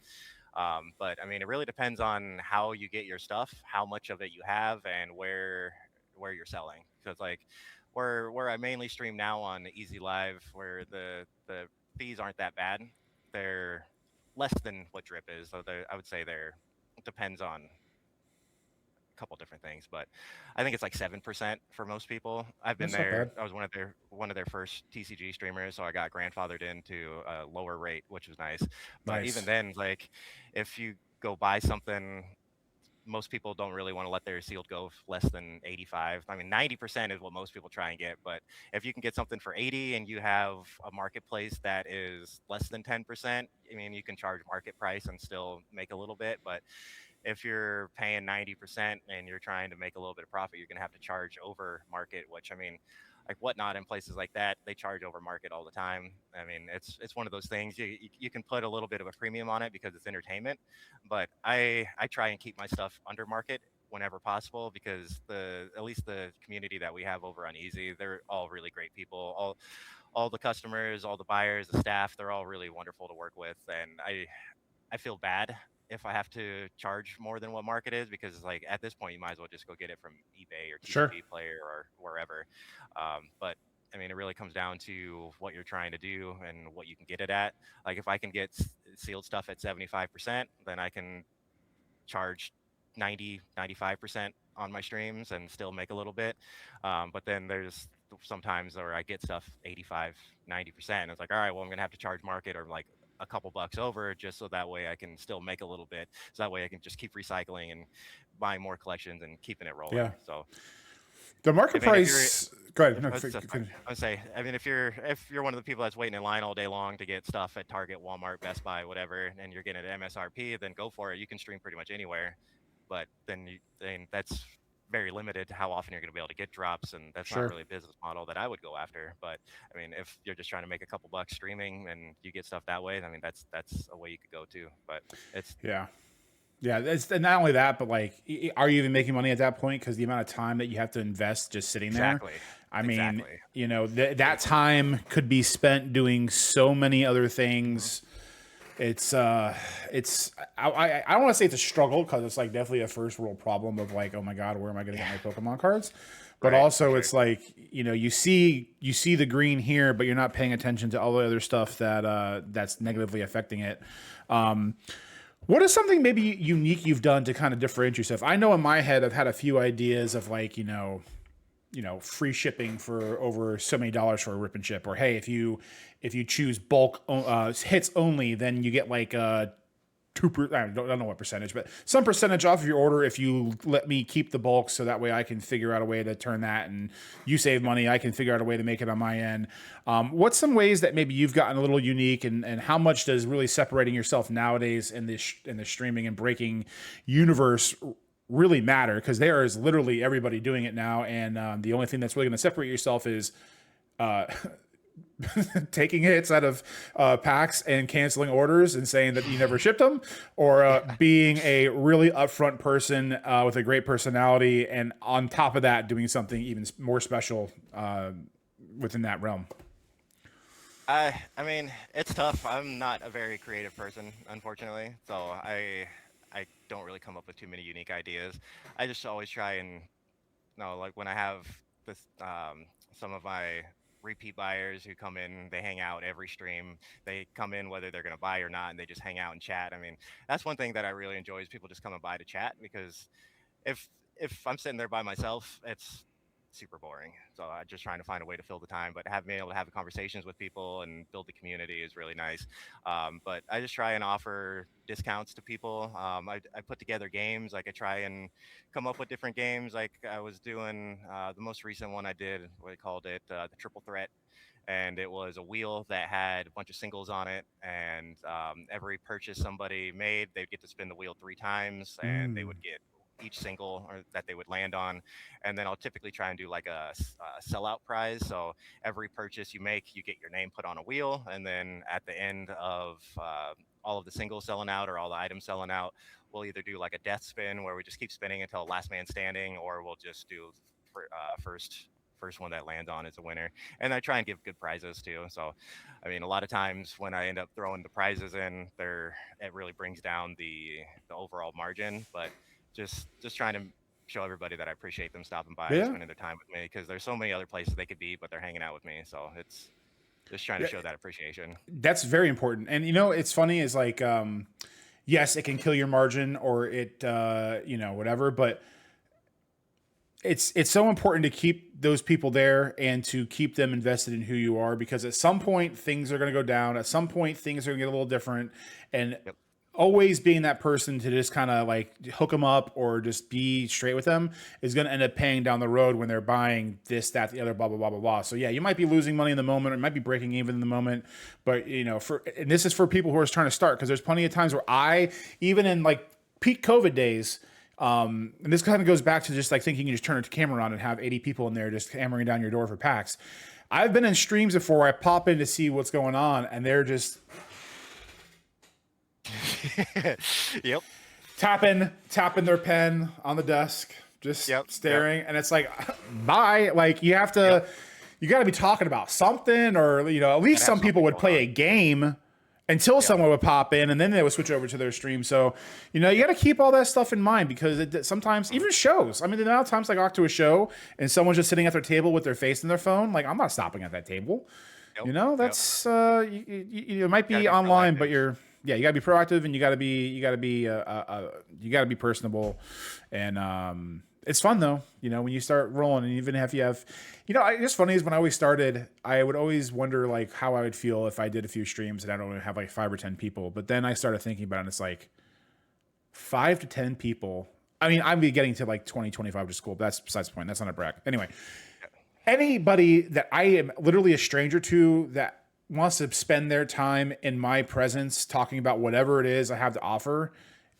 But I mean, it really depends on how you get your stuff, how much of it you have, and where you're selling. So it's like where I mainly stream now on Easy Live, where the fees aren't that bad. They're less than what Drip is, so I would say they're it depends on couple different things, but I think it's like 7% for most people. I've been That's not there. bad. I was one of their first TCG streamers, so I got grandfathered into a lower rate, which was nice. But even Nice. then, like if you go buy something, most people don't really want to let their sealed go less than 85. I mean, 90% is what most people try and get, but if you can get something for 80 and you have a marketplace that is less than 10%, I mean, you can charge market price and still make a little bit, but if you're paying 90% and you're trying to make a little bit of profit, you're going to have to charge over market, which I mean, like Whatnot in places like that, they charge over market all the time. I mean, it's one of those things you can put a little bit of a premium on it because it's entertainment, but I try and keep my stuff under market whenever possible because the at least the community that we have over on Easy, they're all really great people. All the customers, all the buyers, the staff, they're all really wonderful to work with, and I feel bad if I have to charge more than what market is because like at this point you might as well just go get it from eBay or Sure. Tcgplayer or wherever. But I mean, it really comes down to what you're trying to do and what you can get it at. Like if I can get sealed stuff at 75%, then I can charge 95% on my streams and still make a little bit. But then there's sometimes where I get stuff 85, 90%. It's like, all right, well, I'm going to have to charge market or like a couple bucks over just so that way I can still make a little bit. So that way I can just keep recycling and buying more collections and keeping it rolling. Yeah. So, The I market mean, if you're, price. Go ahead. if, No, I was I say, I mean, if you're one of the people that's waiting in line all day long to get stuff at Target, Walmart, Best Buy, whatever, and you're getting it at MSRP, then go for it. You can stream pretty much anywhere, but then that's very limited to how often you're going to be able to get drops, and that's not Sure. really a business model that I would go after. But I mean, if you're just trying to make a couple bucks streaming and you get stuff that way, I mean, that's a way you could go too. But it's Yeah. Yeah, and not only that, but like, are you even making money at that point? Because the amount of time that you have to invest just sitting there. exactly, I mean, exactly. that time could be spent doing so many other Mhm. things. It's I don't want to say it's a struggle because it's like definitely a first world problem of like, oh my god, where am I going to get my Pokemon cards? But Right, for also sure. it's like, you see the green here, but you're not paying attention to all the other stuff that that's negatively affecting it. What is something maybe unique you've done to kind of differentiate yourself? I know in my head I've had a few ideas of like, free shipping for over so many dollars for a rip and ship, or hey, if you choose bulk hits only, then you get like I don't know what percentage, but some percentage off of your order if you let me keep the bulk, so that way I can figure out a way to turn that, and you save money. I can figure out a way to make it on my end. What's some ways that maybe you've gotten a little unique, and how much does really separating yourself nowadays in this in the streaming and breaking universe really matter? Because there is literally everybody doing it now, and the only thing that's really going to separate yourself is taking hits out of packs and canceling orders and saying that you never shipped them, or being a really upfront person with a great personality, and on top of that, doing something even more special within that realm. I mean, it's tough. I'm not a very creative person, unfortunately, so I don't really come up with too many unique ideas. I just always try and no, like when I have this some of my repeat buyers who come in, they hang out every stream. They come in whether they're going to buy or not, and they just hang out and chat. I mean, that's one thing that I really enjoy is people just come and buy to chat, because if if I'm sitting there by myself, it's super boring. So I'm just trying to find a way to fill the time, but having been able to have the conversations with people and build the community is really nice. But I just try and offer discounts to people. I put together games. Like I try and come up with different games. Like I was doing the most recent one I did, what I called it, the Triple Threat, and it was a wheel that had a bunch of singles on it, and every purchase somebody made, they'd get to spin the wheel 3 times, and they Mm. would get each single or that they would land on. And then I'll typically try and do like a sellout prize. So every purchase you make, you get your name put on a wheel, and then at the end of all of the singles selling out or all the items selling out, we'll either do like a death spin where we just keep spinning until last man standing, or we'll just do first one that lands on is a winner. And I try and give good prizes too. So, I mean, a lot of times when I end up throwing the prizes in, there it really brings down the overall margin. But just trying to show everybody that I appreciate them stopping by and Yeah. spending their time with me, because there's so many other places they could be, but they're hanging out with me. So it's just trying to Yeah, show that appreciation. that's very important. And it's funny is like, yes, it can kill your margin, or it, whatever, but it's so important to keep those people there and to keep them invested in who you are, because at some point things are going to go down. At some point things are going to get a little different, and Yep. always being that person to just kind of like hook them up or just be straight with them is going to end up paying down the road when they're buying this, that, the other, blah, blah, blah, blah, blah. So yeah, you might be losing money in the moment, or you might be breaking even in the moment, but and this is for people who are trying to start, because there's plenty of times where even in like peak COVID days, and this kind of goes back to just like thinking you just turn a camera on and have 80 people in there just hammering down your door for packs. I've been in streams before where I pop in to see what's going on, and they're just Yep. tapping their pen on the desk, just Yep. Yep. staring. And it's like, bye. Like Yep. you got to be talking about something, or, at least Gotta have some people something would going play a on. game until Yep. someone would pop in, and then they would switch over to their stream. So, you got to keep all that stuff in mind, because sometimes Mhm. even shows, I mean, the amount of times I walk to a show and someone's just sitting at their table with their face in their phone, like I'm not stopping at that table. Yep. Yep. That's it might Gotta be be online, but proactive. you're yeah, you gotta be proactive, and you gotta be personable, and it's fun though. When you start rolling, and even if you have, it's funny is when I always started, I would always wonder like how I would feel if I did a few streams and I don't have like 5 or 10 people, but then I started thinking about it, and it's like 5 to 10 people. I mean, I'm getting to like 20, 25, which is cool, but that's besides the point. That's not a brag. Anyway, anybody that I am literally a stranger to that wants to spend their time in my presence talking about whatever it is I have to offer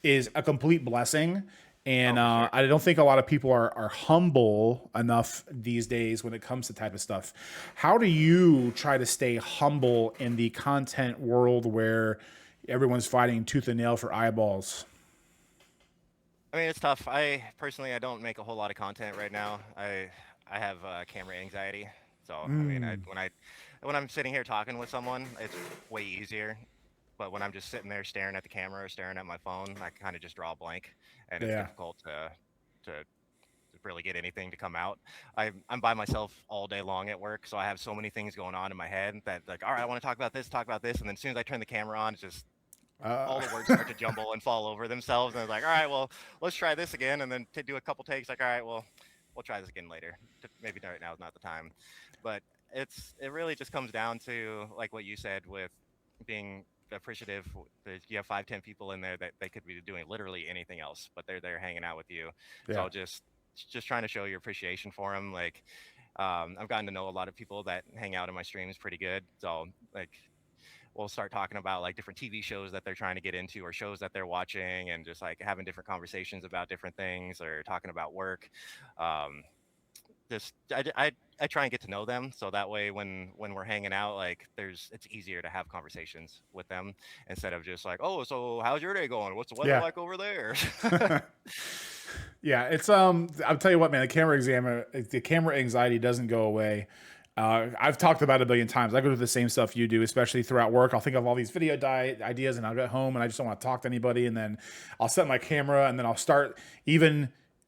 is a complete blessing. And Oh, for sure. I don't think a lot of people are humble enough these days when it comes to type of stuff. How do you try to stay humble in the content world where everyone's fighting tooth and nail for eyeballs? I mean, it's tough. I personally, I don't make a whole lot of content right now. I have camera anxiety, so I mean, when I'm sitting here talking with someone, it's way easier. but when I'm just sitting there staring at the camera or staring at my phone, I kind of just draw a blank, and it's Yeah. difficult to really get anything to come out. I'm by myself all day long at work, so I have so many things going on in my head that like, all right, I want to talk about this, and then as soon as I turn the camera on, it's just Uh, all the words start to jumble and fall over themselves, and it's like, all right, well, let's try this again, and then to do a couple takes, like, all right, well, we'll try this again later. Maybe right now is not the time, but it really just comes down to like what you said with being appreciative that you have 5, 10 people in there that they could be doing literally anything else, but they're there hanging out with you. yeah. So just trying to show your appreciation for them. Like, I've gotten to know a lot of people that hang out in my streams pretty good. So like we'll start talking about like different TV shows that they're trying to get into or shows that they're watching, and just like having different conversations about different things or talking about work. Um, just I try and get to know them, so that way when we're hanging out, like it's easier to have conversations with them instead of just like, oh, so how's your day going, what's the weather Yeah. like over there. Yeah, it's I'll tell you what, man, the camera anxiety doesn't go away. I've talked about it a billion times. I go through the same stuff you do, especially throughout work. I'll think of all these video ideas, and I'll get home and I just don't want to talk to anybody. And then I'll set my camera, and then I'll start.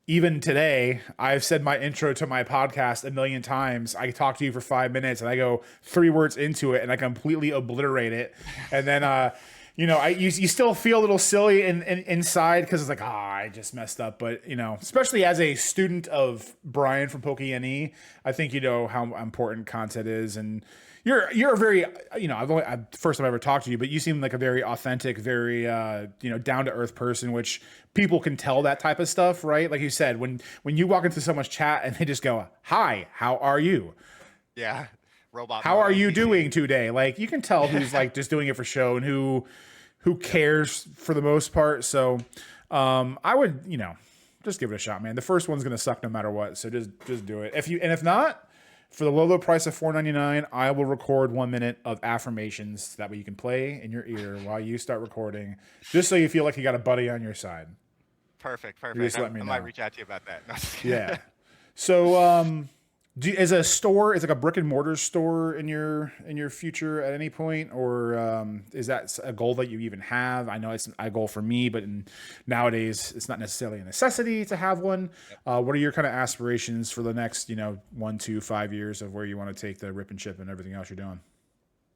Even today, I've said my intro to my podcast a million times. I talk to you for 5 minutes, and I go 3 words into it, and I completely obliterate it. And then you still feel a little silly inside because it's like, I just messed up. But especially as a student of Brian from PokeNE, I think you know how important content is, and you're a very first time I ever talked to you, but you seem like a very authentic, very down to earth person, which people can tell that type of stuff, right? Like you said, when you walk into someone's chat and they just go, "Hi, how are you? Yeah, robot How mode are you NPC. doing today?" Like you can tell who's like just doing it for show and who cares for the most part. So I would just give it a shot, man. The first one's gonna suck no matter what, so just do it. If not, for the low price of $4.99, I will record 1 minute of affirmations. That way you can play in your ear while you start recording, just so you feel like you got a buddy on your side. Perfect, You perfect. just let me I might know. reach out to you about that. No, just Yeah. kidding. So, is like a brick and mortar store in your future at any point, or is that a goal that you even have? I know it's a goal for me, but nowadays it's not necessarily a necessity to have one. What are your kind of aspirations for the next 1 to 5 years of where you want to take the rip and chip and everything else you're doing?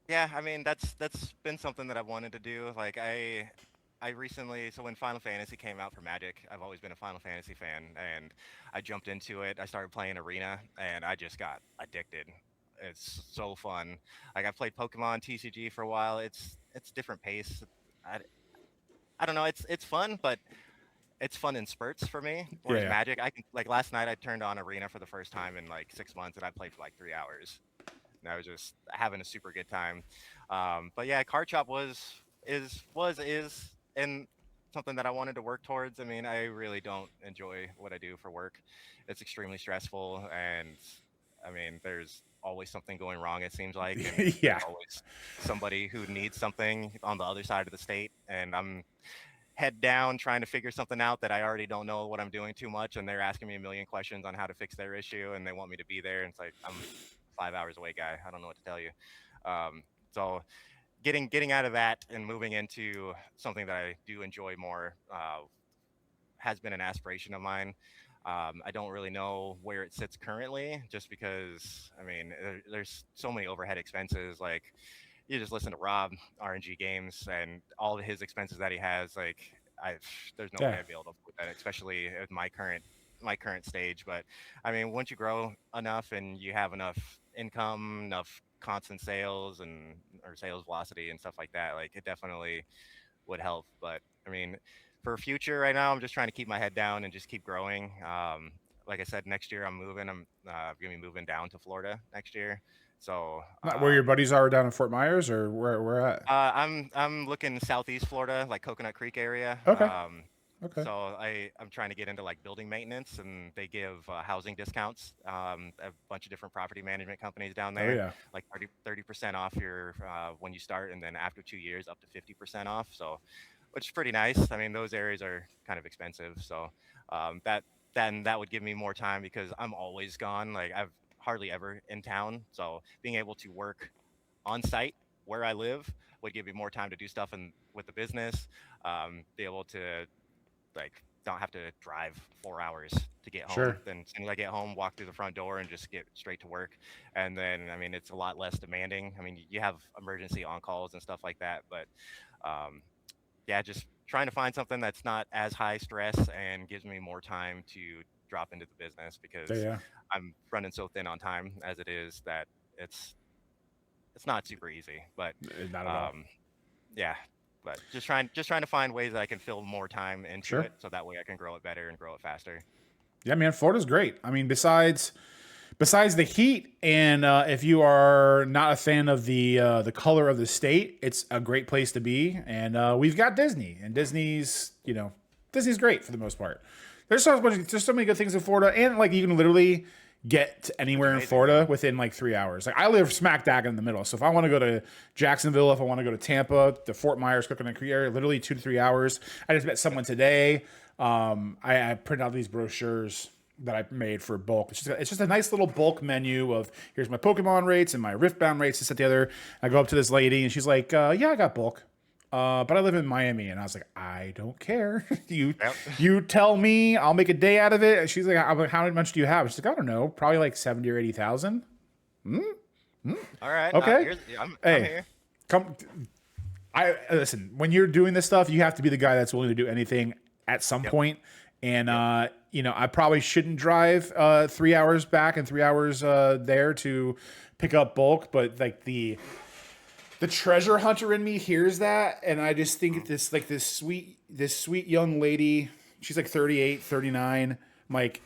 Yeah, I mean that's been something that I've wanted to do. Like I recently, so when Final Fantasy came out for Magic, I've always been a Final Fantasy fan, and I jumped into it. I started playing Arena, and I just got addicted. It's so fun. Like I played Pokemon TCG for a while. It's different pace. I, I don't know. It's fun, but it's fun in spurts for me. Yeah, Whereas yeah, Magic, I can like last night I turned on Arena for the first time in like 6 months, and I played for like 3 hours, and I was just having a super good time. But yeah, card shop is and something that I wanted to work towards. I mean, I really don't enjoy what I do for work. It's extremely stressful, and I mean, there's always something going wrong. It seems like, and there's yeah, always somebody who needs something on the other side of the state, and I'm head down trying to figure something out that I already don't know what I'm doing too much, and they're asking me a million questions on how to fix their issue, and they want me to be there. And it's like I'm 5 hours away, guy. I don't know what to tell you. So getting out of that and moving into something that I do enjoy more has been an aspiration of mine. I don't really know where it sits currently, just because I mean there's so many overhead expenses. Like you just listen to Rob RNG Games and all of his expenses that he has. Like I, there's no way yeah, I'd be able to afford that, especially at my current stage. But I mean, once you grow enough and you have enough income, enough constant sales and or sales velocity and stuff like that, like it definitely would help. But I mean, for future right now, I'm just trying to keep my head down and just keep growing. Like I said, next year I'm moving. I'm gonna be moving down to Florida next year. So not where your buddies are down in Fort Myers, or where at? I'm looking southeast Florida, like Coconut Creek area. Okay, okay. So I'm trying to get into like building maintenance, and they give housing discounts. A bunch of different property management companies down Oh there, yeah, like 30% off your when you start, and then after 2 years, up to 50% off. So, which is pretty nice. I mean, those areas are kind of expensive, so that would give me more time because I'm always gone. Like I've hardly ever in town, so being able to work on site where I live would give me more time to do stuff with the business, be able to like don't have to drive 4 hours to get home. Sure. Then as soon as I get home, walk through the front door and just get straight to work. And then I mean it's a lot less demanding. I mean you have emergency on calls and stuff like that, but um, yeah, just trying to find something that's not as high stress and gives me more time to drop into the business Yeah. because Yeah. I'm running so thin on time as it is that it's it's not super easy. But Not at all. um, yeah, but just trying to find ways that I can fill more time into Sure. it so that way I can grow it better and grow it faster. Yeah, man, Florida's great. I mean, besides the heat, and if you are not a fan of the color of the state, it's a great place to be. And we've got Disney, and Disney's great for the most part. There's so many good things in Florida, and like you can literally get to It's anywhere in amazing, Florida man. within like 3 hours. Like I live smack dab in the middle, so if I want to go to Jacksonville, if I want to go to Tampa, the Fort Myers, Coconut Creek area, literally 2 to 3 hours. I just met someone today. I printed out these brochures that I made for bulk. It's just a nice little bulk menu of here's my Pokemon rates and my Riftbound rates. This, that, the other. I go up to this lady and she's like, "Yeah, I got bulk, but I live in Miami." And I was like, "I don't care. you Yep. you tell me. I'll make a day out of it." And she's like, "I'm like, how much do you have?" She's like, "I don't know, probably like 70 or 80,000." All right, Okay, I'm hey, here. come. I listen. When you're doing this stuff, you have to be the guy that's willing to do anything at some Yep. point. And Yep. I probably shouldn't drive 3 hours back and 3 hours there to pick up bulk, but like the treasure hunter in me hears that, and I just think Mhm. this sweet young lady. She's like 38, 39. I'm like,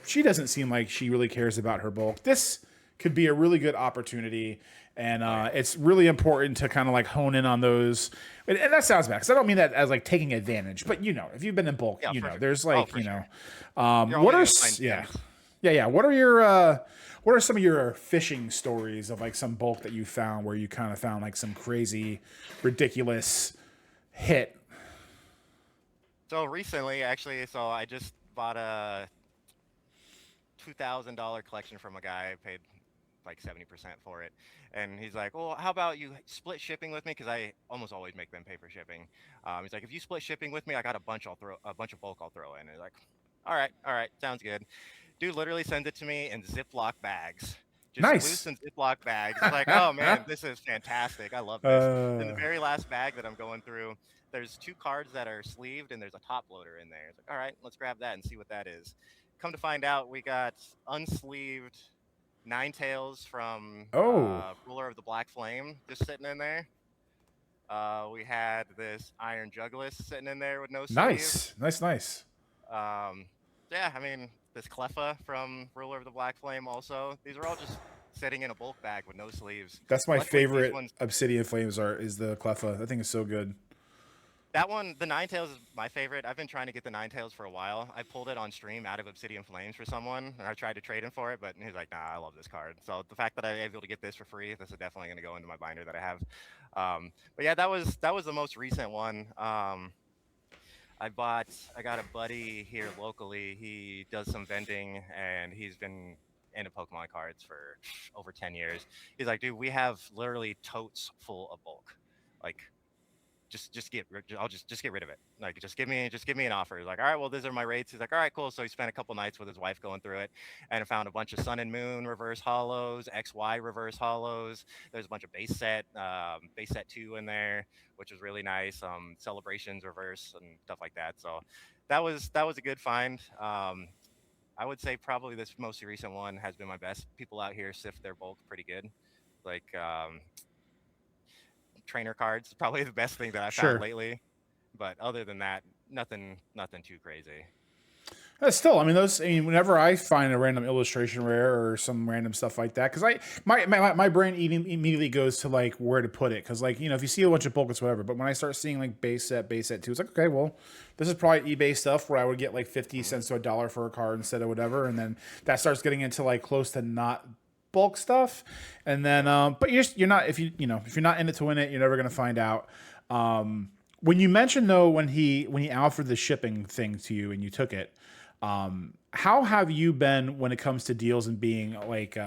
she doesn't seem like she really cares about her bulk. This could be a really good opportunity. And Oh yeah. it's really important to kind of like hone in on those. And that sounds bad because I don't mean that as like taking advantage, but if you've been in bulk, Yeah, for sure. there's Oh, like, for sure. You're what always are, gonna find yeah. gems. Yeah. Yeah. What are some of your fishing stories of like some bulk that you found where you kind of found like some crazy, ridiculous hit? So recently, actually, so I just bought a $2,000 collection from a guy. I paid like 70% for it. And he's like, "Well, how about you split shipping with me? Because I almost always make them pay for shipping." He's like, "If you split shipping with me, I got a bunch of bulk I'll throw in." And he's like, all right, sounds good." Dude literally sends it to me in Ziploc bags, just loose Nice. in Ziploc bags. It's like, oh man, this is fantastic. I love this. Then the uh, very last bag that I'm going through, there's two cards that are sleeved and there's a top loader in there. It's like, all right, let's grab that and see what that is. Come to find out, we got unsleeved Ninetales from oh, Ruler of the Black Flame just sitting in there. We had this Iron Juglist sitting in there with no sleeve. nice. Nice. Nice. Um, yeah, I mean, this Cleffa from Ruler of the Black Flame also. These are all just sitting in a bulk bag with no sleeves. That's my Luckily, these favorite ones, Obsidian Flames art is the Cleffa. I think it's so good. that one, the Ninetales is my favorite. I've been trying to get the Ninetales for a while. I pulled it on stream out of Obsidian Flames for someone, and I tried to trade him for it, but he's like, "Nah, I love this card." So the fact that I was able to get this for free, this is definitely going to go into my binder that I have. But yeah, that was the most recent one. I got a buddy here locally. He does some vending and he's been into Pokemon cards for over 10 years. He's like, "Dude, we have literally totes full of bulk. Like, I'll just get rid of it. Like, just give me an offer." He's like, "All right, well, these are my rates." He's like, "All right, cool." So he spent a couple nights with his wife going through it and found a bunch of Sun and Moon reverse hollows, XY reverse hollows. There's a bunch of base set 2 in there, which was really nice. Celebrations reverse and stuff like that. So that was a good find. I would say probably this most recent one has been my best. People out here sift their bulk pretty good. Like, trainer cards, probably the best thing that I found Sure. lately. But other than that, nothing too crazy. Still, I mean, those. I mean, whenever I find a random illustration rare or some random stuff like that, because my brain immediately goes to like where to put it, because like if you see a bunch of bulk, it's whatever. But when I start seeing like base set two, it's like, okay, well, this is probably eBay stuff where I would get like 50 cents to $1 for a card instead of whatever, and then that starts getting into like close to not bulk stuff, and then Yep. but you're not if you're not in it to win it, you're never gonna find out. When you mentioned though when he offered the shipping thing to you and you took it, how have you been when it comes to deals and being like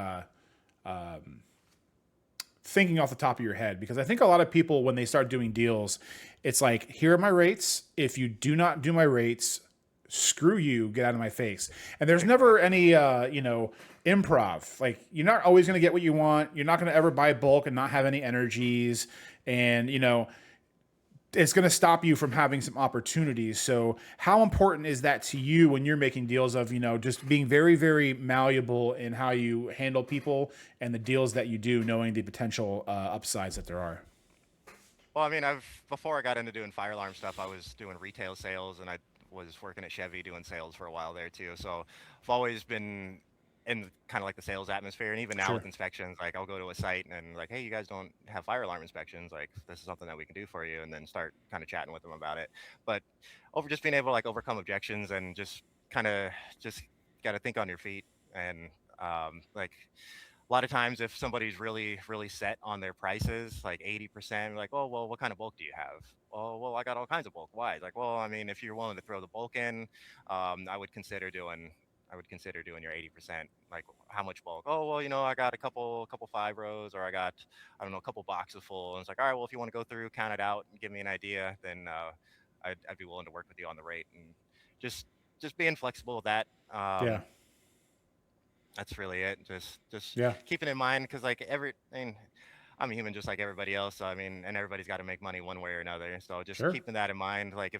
thinking off the top of your head, because I think a lot of people, when they start doing deals, it's like, here are my rates. If you do not do my rates, screw you, get out of my face. And there's never any, improv. Like, you're not always going to get what you want. You're not going to ever buy bulk and not have any energies. And, it's going to stop you from having some opportunities. So how important is that to you when you're making deals of, just being very, very malleable in how you handle people and the deals that you do, knowing the potential upsides that there are? Well, I mean, before I got into doing fire alarm stuff, I was doing retail sales, and I was working at Chevy doing sales for a while there too. So I've always been in kind of like the sales atmosphere, and even now Sure. with inspections, like I'll go to a site and like, hey, you guys don't have fire alarm inspections, like this is something that we can do for you, and then start kind of chatting with them about it. But over just being able to like overcome objections and just kind of just got to think on your feet, and like a lot of times if somebody's really really set on their prices, like 80%, like, oh well, what kind of bulk do you have? Oh well, I got all kinds of bulk. Why? It's like, well, I mean, if you're willing to throw the bulk in, I would consider doing your 80%. Like, how much bulk? Oh well, I got a couple 5 rows, or I got, I don't know, a couple boxes full. And it's like, all right, well, if you want to go through, count it out, and give me an idea, then I'd be willing to work with you on the rate. And just just being flexible with that. Yeah. That's really it. Just Yeah. keeping in mind, because like I mean, I'm a human just like everybody else. So I mean, and everybody's got to make money one way or another. So just Sure. keeping that in mind. Like,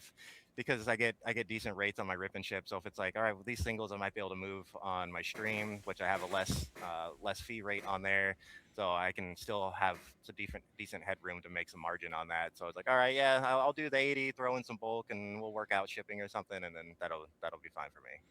because I get decent rates on my rip and ship. So if it's like, all right, with these singles, I might be able to move on my stream, which I have a less fee rate on there. So I can still have some decent headroom to make some margin on that. So it's like, all right, yeah, I'll do the 80, throw in some bulk, and we'll work out shipping or something, and then that'll be fine for me.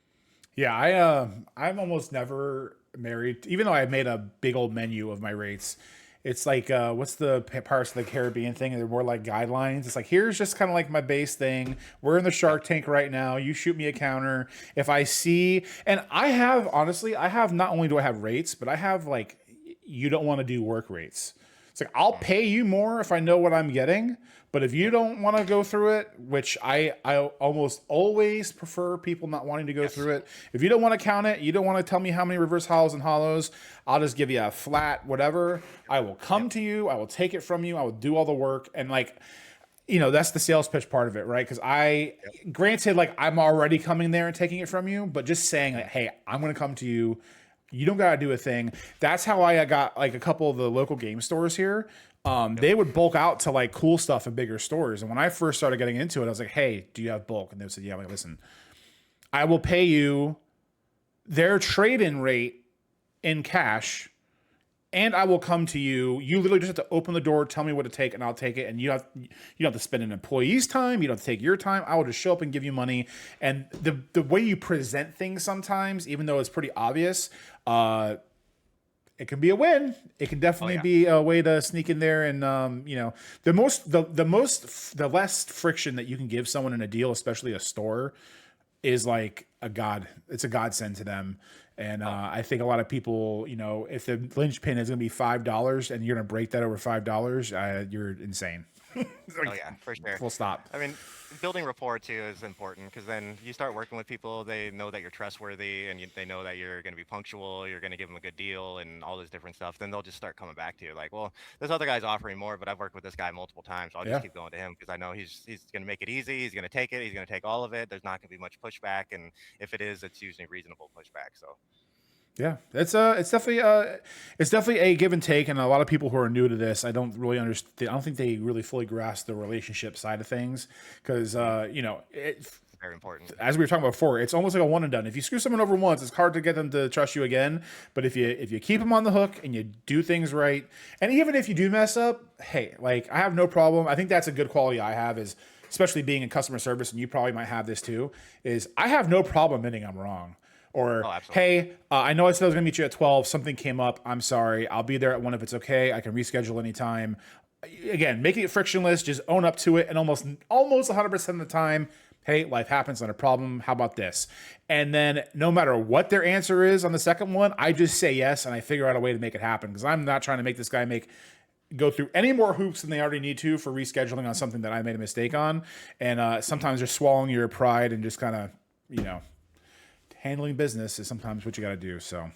Yeah, I'm almost never married, even though I made a big old menu of my rates. It's like what's the Pirates of the Caribbean thing? They're more like guidelines. It's like, here's just kind of like my base thing. We're in the Yep. Shark Tank right now. You shoot me a counter if I see, and I have, honestly, I have, not only do I have rates, but I have like, you don't want to do work rates. It's like, I'll Mm. pay you more if I know what I'm getting, but if you Yep. don't want to go through it, which I almost always prefer people not wanting to go Yes. through it. If you don't want to count it, you don't want to tell me how many reverse hollows and hollows, I'll just give you a flat whatever. I will Yep. come to you, I will take it from you, I will do all the work. And like, that's the sales pitch part of it, right? Because Yep. granted, like, I'm already coming there and taking it from you, but just saying like, Mm. hey, I'm going to come to you. You don't got to do a thing. That's how I got like a couple of the local game stores here. Yep. They would bulk out to like cool stuff in bigger stores. And when I first started getting into it, I was like, hey, do you have bulk? And they said, yeah. I'm like, listen, I will pay you their trade-in rate in cash, and I will come to you. You literally just have to open the door, tell me what to take, and I'll take it. And you don't have to spend an employee's time. You don't have to take your time. I will just show up and give you money. And the way you present things sometimes, even though it's pretty obvious, it can be a win. It can Oh definitely yeah. be a way to sneak in there, and the less friction that you can give someone in a deal, especially a store, is like a god. It's a godsend to them. And Oh. I think a lot of people, if the linchpin is going to be $5 and you're going to break that over $5, you're insane. Oh Like, yeah, for sure. full stop. I mean, building rapport too is important, because then you start working with people. They know that you're trustworthy, and they know that you're going to be punctual. You're going to give them a good deal, and all this different stuff. Then they'll just start coming back to you, like, well, this other guy's offering more, but I've worked with this guy multiple times, so I'll just Yeah. keep going to him, because I know he's going to make it easy. He's going to take it. He's going to take all of it. There's not going to be much pushback, and if it is, it's usually reasonable pushback. So Yeah, it's definitely a give and take, and a lot of people who are new to this, I don't really understand. I don't think they really fully grasp the relationship side of things, because mm, very important. as we were talking about before, it's almost like a one and done. If you screw someone over once, it's hard to get them to trust you again. But if you keep them on the hook and you do things right, and even if you do mess up, hey, like, I have no problem. I think that's a good quality I have, is especially being in customer service, and you probably might have this too. Is I have no problem admitting I'm wrong. Or, Oh, absolutely. hey, I know I said I was going to meet you at 12. Something came up. I'm sorry. I'll be there at 1 if it's okay. I can reschedule anytime. Again, making it frictionless, just own up to it. And almost 100% of the time, hey, life happens, not a problem. How about this? And then no matter what their answer is on the second one, I just say yes, and I figure out a way to make it happen, because I'm not trying to make this guy go through any more hoops than they already need to for rescheduling on something that I made a mistake on. And sometimes just swallowing your pride and just kind of, handling business is sometimes what you got to do. So,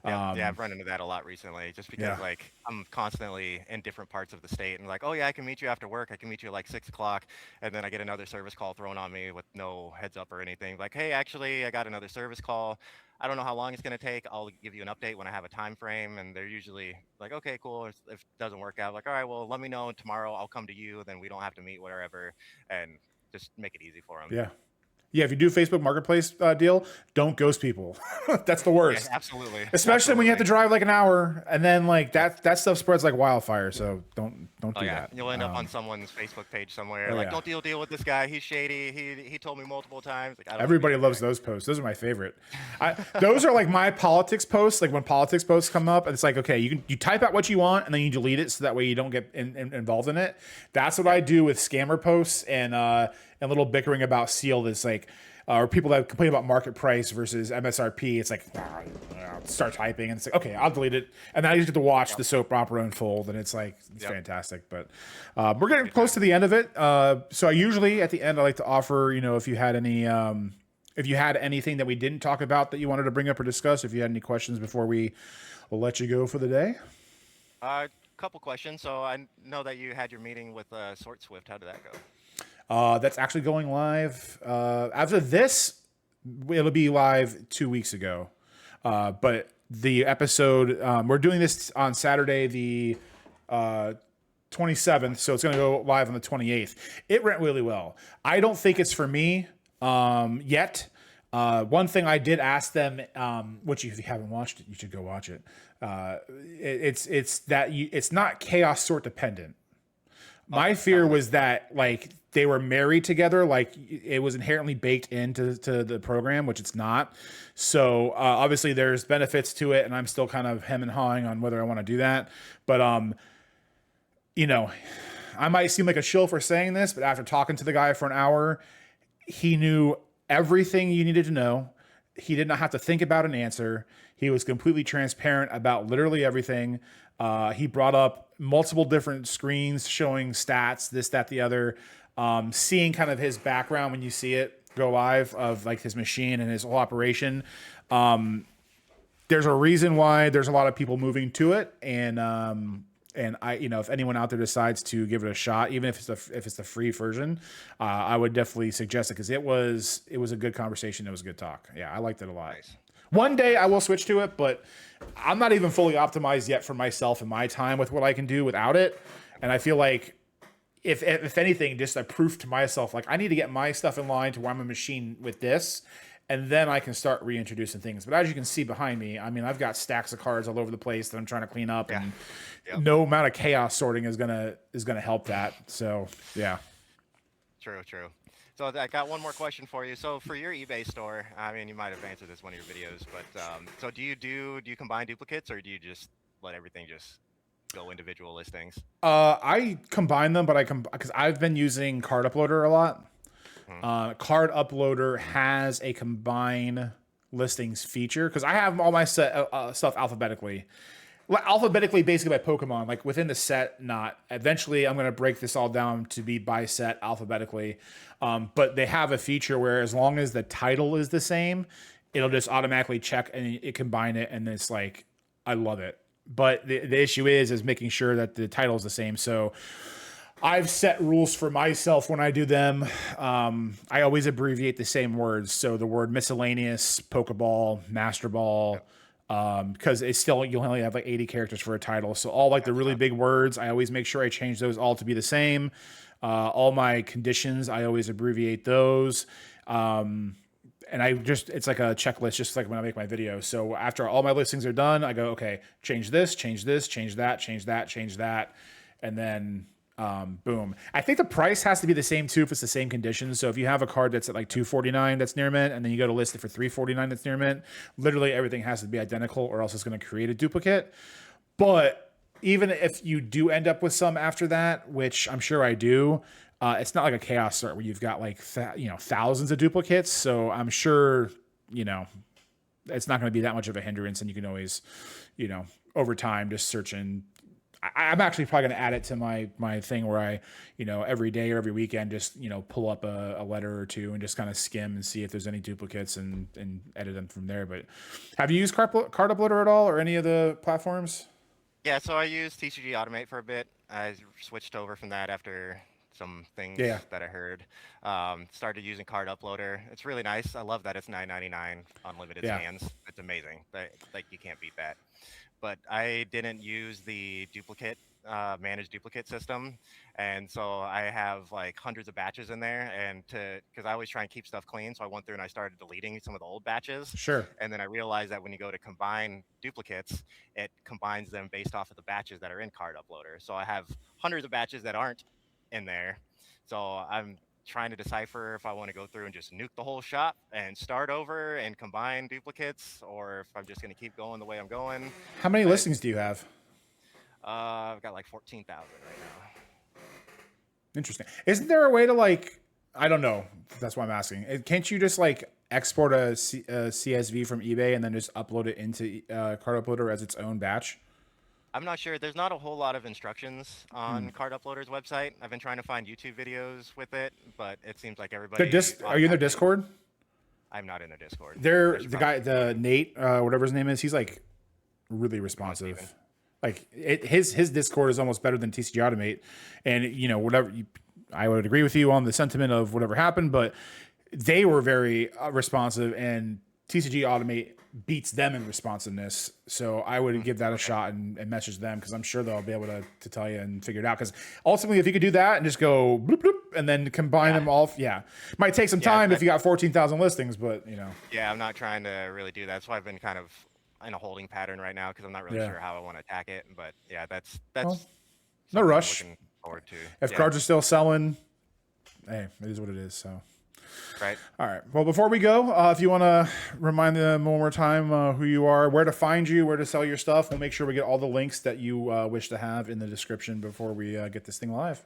Yep. Yeah, I've run into that a lot recently just because Yeah. like I'm constantly in different parts of the state and like, oh yeah, I can meet you after work. I can meet you at like 6 o'clock. And then I get another service call thrown on me with no heads up or anything. Like, hey, actually, I got another service call. I don't know how long it's going to take. I'll give you an update when I have a time frame. And they're usually like, okay, cool. If it doesn't work out, like, all right, well, let me know tomorrow. I'll come to you. Then we don't have to meet wherever and just make it easy for them. Yeah. Yeah, if you do a Facebook Marketplace deal, don't ghost people. That's the Yeah, worst. absolutely. Especially when you have to drive like an hour, and then like that stuff spreads like wildfire. So don't Oh do yeah, that. you'll end up on someone's Facebook page somewhere. Oh Like, yeah, don't deal with this guy. He's shady. He told me multiple times. Like, I don't want to be everybody that loves guy. those posts. Those are my favorite. Those are like my politics posts. Like when politics posts come up, and it's like, okay, you type out what you want, and then you delete it so that way you don't get involved in it. That's what I do with scammer posts and little bickering about seal. That's like. Or people that complain about market price versus MSRP, it's like start typing, and it's like, okay, I'll delete it, and then I just get to watch the soap opera unfold, and it's like it's fantastic. But we're getting close to the end of it, so I usually at the end I like to offer, if you had anything that we didn't talk about that you wanted to bring up or discuss, if you had any questions before we will let you go for the day. Couple questions. So I know that you had your meeting with Sort Swift. How did that go? That's actually going live. After this, it'll be live 2 weeks ago. But the episode, we're doing this on Saturday, the 27th. So it's going to go live on the 28th. It went really well. I don't think it's for me yet. One thing I did ask them, which if you haven't watched it, you should go watch it. It's not chaos sort dependent. My fear was that like they were married together, like it was inherently baked into the program, which it's not. So obviously there's benefits to it, and I'm still kind of hem and hawing on whether I want to do that. But I might seem like a shill for saying this, but after talking to the guy for an hour, he knew everything you needed to know. He did not have to think about an answer. He was completely transparent about literally everything. He brought up multiple different screens showing stats, this, that, the other, seeing kind of his background when you see it go live of like his machine and his whole operation. There's a reason why there's a lot of people moving to it. And I, if anyone out there decides to give it a shot, even if it's the free version, I would definitely suggest it because it was a good conversation. It was a good talk. Yeah, I liked it a lot. Nice. One day I will switch to it, but I'm not even fully optimized yet for myself and my time with what I can do without it. And I feel like if anything, just a proof to myself, like I need to get my stuff in line to where I'm a machine with this, and then I can start reintroducing things. But as you can see behind me, I mean, I've got stacks of cards all over the place that I'm trying to clean up, and no amount of chaos sorting is gonna help that. So yeah. True. So I got one more question for you. So for your eBay store, I mean, you might have answered this in one of your videos, but so do you combine duplicates or do you just let everything just go individual listings? I combine them, but because I've been using Card Uploader a lot. Card Uploader has a combine listings feature because I have all my stuff alphabetically. Alphabetically, basically by Pokemon, like within the set, not. Eventually, I'm going to break this all down to be by set alphabetically. But they have a feature where as long as the title is the same, it'll just automatically check and it combine it. And it's like, I love it. But the issue is making sure that the title is the same. So I've set rules for myself when I do them. I always abbreviate the same words. So the word miscellaneous, Pokeball, Master Ball, because it's still, you'll only have like 80 characters for a title. So all like the really big words, I always make sure I change those all to be the same. All my conditions, I always abbreviate those. And it's like a checklist, just like when I make my videos. So after all my listings are done, I go, okay, change this, change that, change that. And then, boom. I think the price has to be the same too if it's the same conditions. So if you have a card that's at like $249 that's near mint, and then you go to list it for $349 that's near mint, literally everything has to be identical or else it's going to create a duplicate. But even if you do end up with some after that, which I'm sure I do, it's not like a chaos sort where you've got like thousands of duplicates. So I'm sure it's not going to be that much of a hindrance, and you can always over time just search in I'm actually probably going to add it to my thing where I, every day or every weekend, just, pull up a letter or two and just kind of skim and see if there's any duplicates and edit them from there. But have you used Card Uploader at all or any of the platforms? Yeah, so I used TCG Automate for a bit. I switched over from that after some things Yeah. that I heard. Started using Card Uploader. It's really nice. I love that it's $9.99 unlimited Yeah. scans. It's amazing. Like you can't beat that. But I didn't use the duplicate managed duplicate system, and so I have like hundreds of batches in there. And because I always try and keep stuff clean, so I went through and I started deleting some of the old batches, Sure. and then I realized that when you go to combine duplicates, it combines them based off of the batches that are in Card Uploader. So I have hundreds of batches that aren't in there. So I'm trying to decipher if I want to go through and just nuke the whole shop and start over and combine duplicates, or if I'm just going to keep going the way I'm going. How many But listings do you have? I've got like 14,000 right now. Interesting. Isn't there a way to I don't know. That's why I'm asking. Can't you just export a CSV from eBay and then just upload it into Card Uploader as its own batch? I'm not sure. There's not a whole lot of instructions on Card Uploader's website. I've been trying to find YouTube videos with it, but it seems like everybody. Are you in their Discord? I'm not in their Discord. The Nate, whatever his name is, he's really responsive. His Discord is almost better than TCG Automate, and whatever. I would agree with you on the sentiment of whatever happened, but they were very responsive, and TCG Automate beats them in responsiveness. So I would give that a shot and message them, because I'm sure they'll be able to tell you and figure it out. Because ultimately, if you could do that and just go bloop, bloop, and then combine them all, might take some time if you got 14,000 listings, but Yeah, I'm not trying to really do that. That's why I've been kind of in a holding pattern right now, because I'm not really sure how I want to attack it. But yeah, that's no rush. I'm looking forward to. If cards are still selling, hey, it is what it is. So. Right. All right. Well, before we go, if you want to remind them one more time who you are, where to find you, where to sell your stuff, we'll make sure we get all the links that you wish to have in the description before we get this thing live.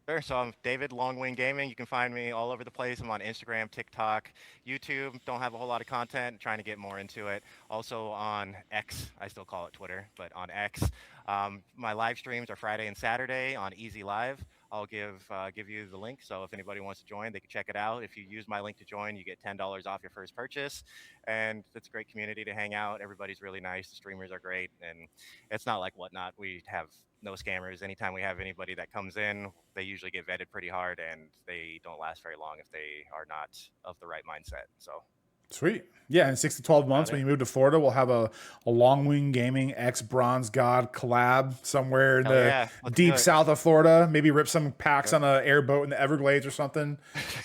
Sure. So I'm David, Longwinggaming. You can find me all over the place. I'm on Instagram, TikTok, YouTube. Don't have a whole lot of content. Trying to get more into it. Also on X. I still call it Twitter, but on X. My live streams are Friday and Saturday on Easy Live. I'll give you the link. So if anybody wants to join, they can check it out. If you use my link to join, you get $10 off your first purchase. And it's a great community to hang out. Everybody's really nice. The streamers are great. And it's not like Whatnot. We have no scammers. Anytime we have anybody that comes in, they usually get vetted pretty hard, and they don't last very long if they are not of the right mindset. So sweet. Yeah, in 6 to 12 months, when you move to Florida, we'll have a Longwinggaming x Bronzgod collab somewhere in the deep south of Florida. Maybe rip some packs on an airboat in the Everglades or something.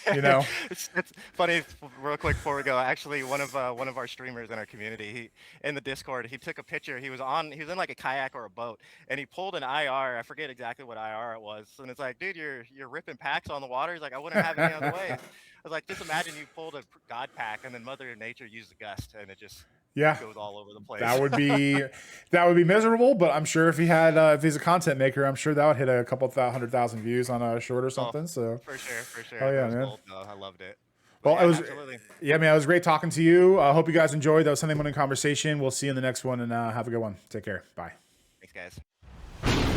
It's funny. Real quick before we go, actually, one of our streamers in our community, in the Discord, he took a picture. He was in like a kayak or a boat, and he pulled an IR. I forget exactly what IR it was. And it's like, dude, you're ripping packs on the water. He's like, I wouldn't have it any other way. I was like, just imagine you pulled a God pack and then Mother Nature used a gust and it just goes all over the place. That would be miserable, but I'm sure if he's a content maker, I'm sure that would hit a couple 100,000 views on a short or something. So for sure. Oh yeah, man. Gold, I loved it. Well, yeah, it was absolutely. Yeah, man. It was great talking to you. I hope you guys enjoyed. That was Sunday morning conversation. We'll see you in the next one, and have a good one. Take care. Bye. Thanks, guys.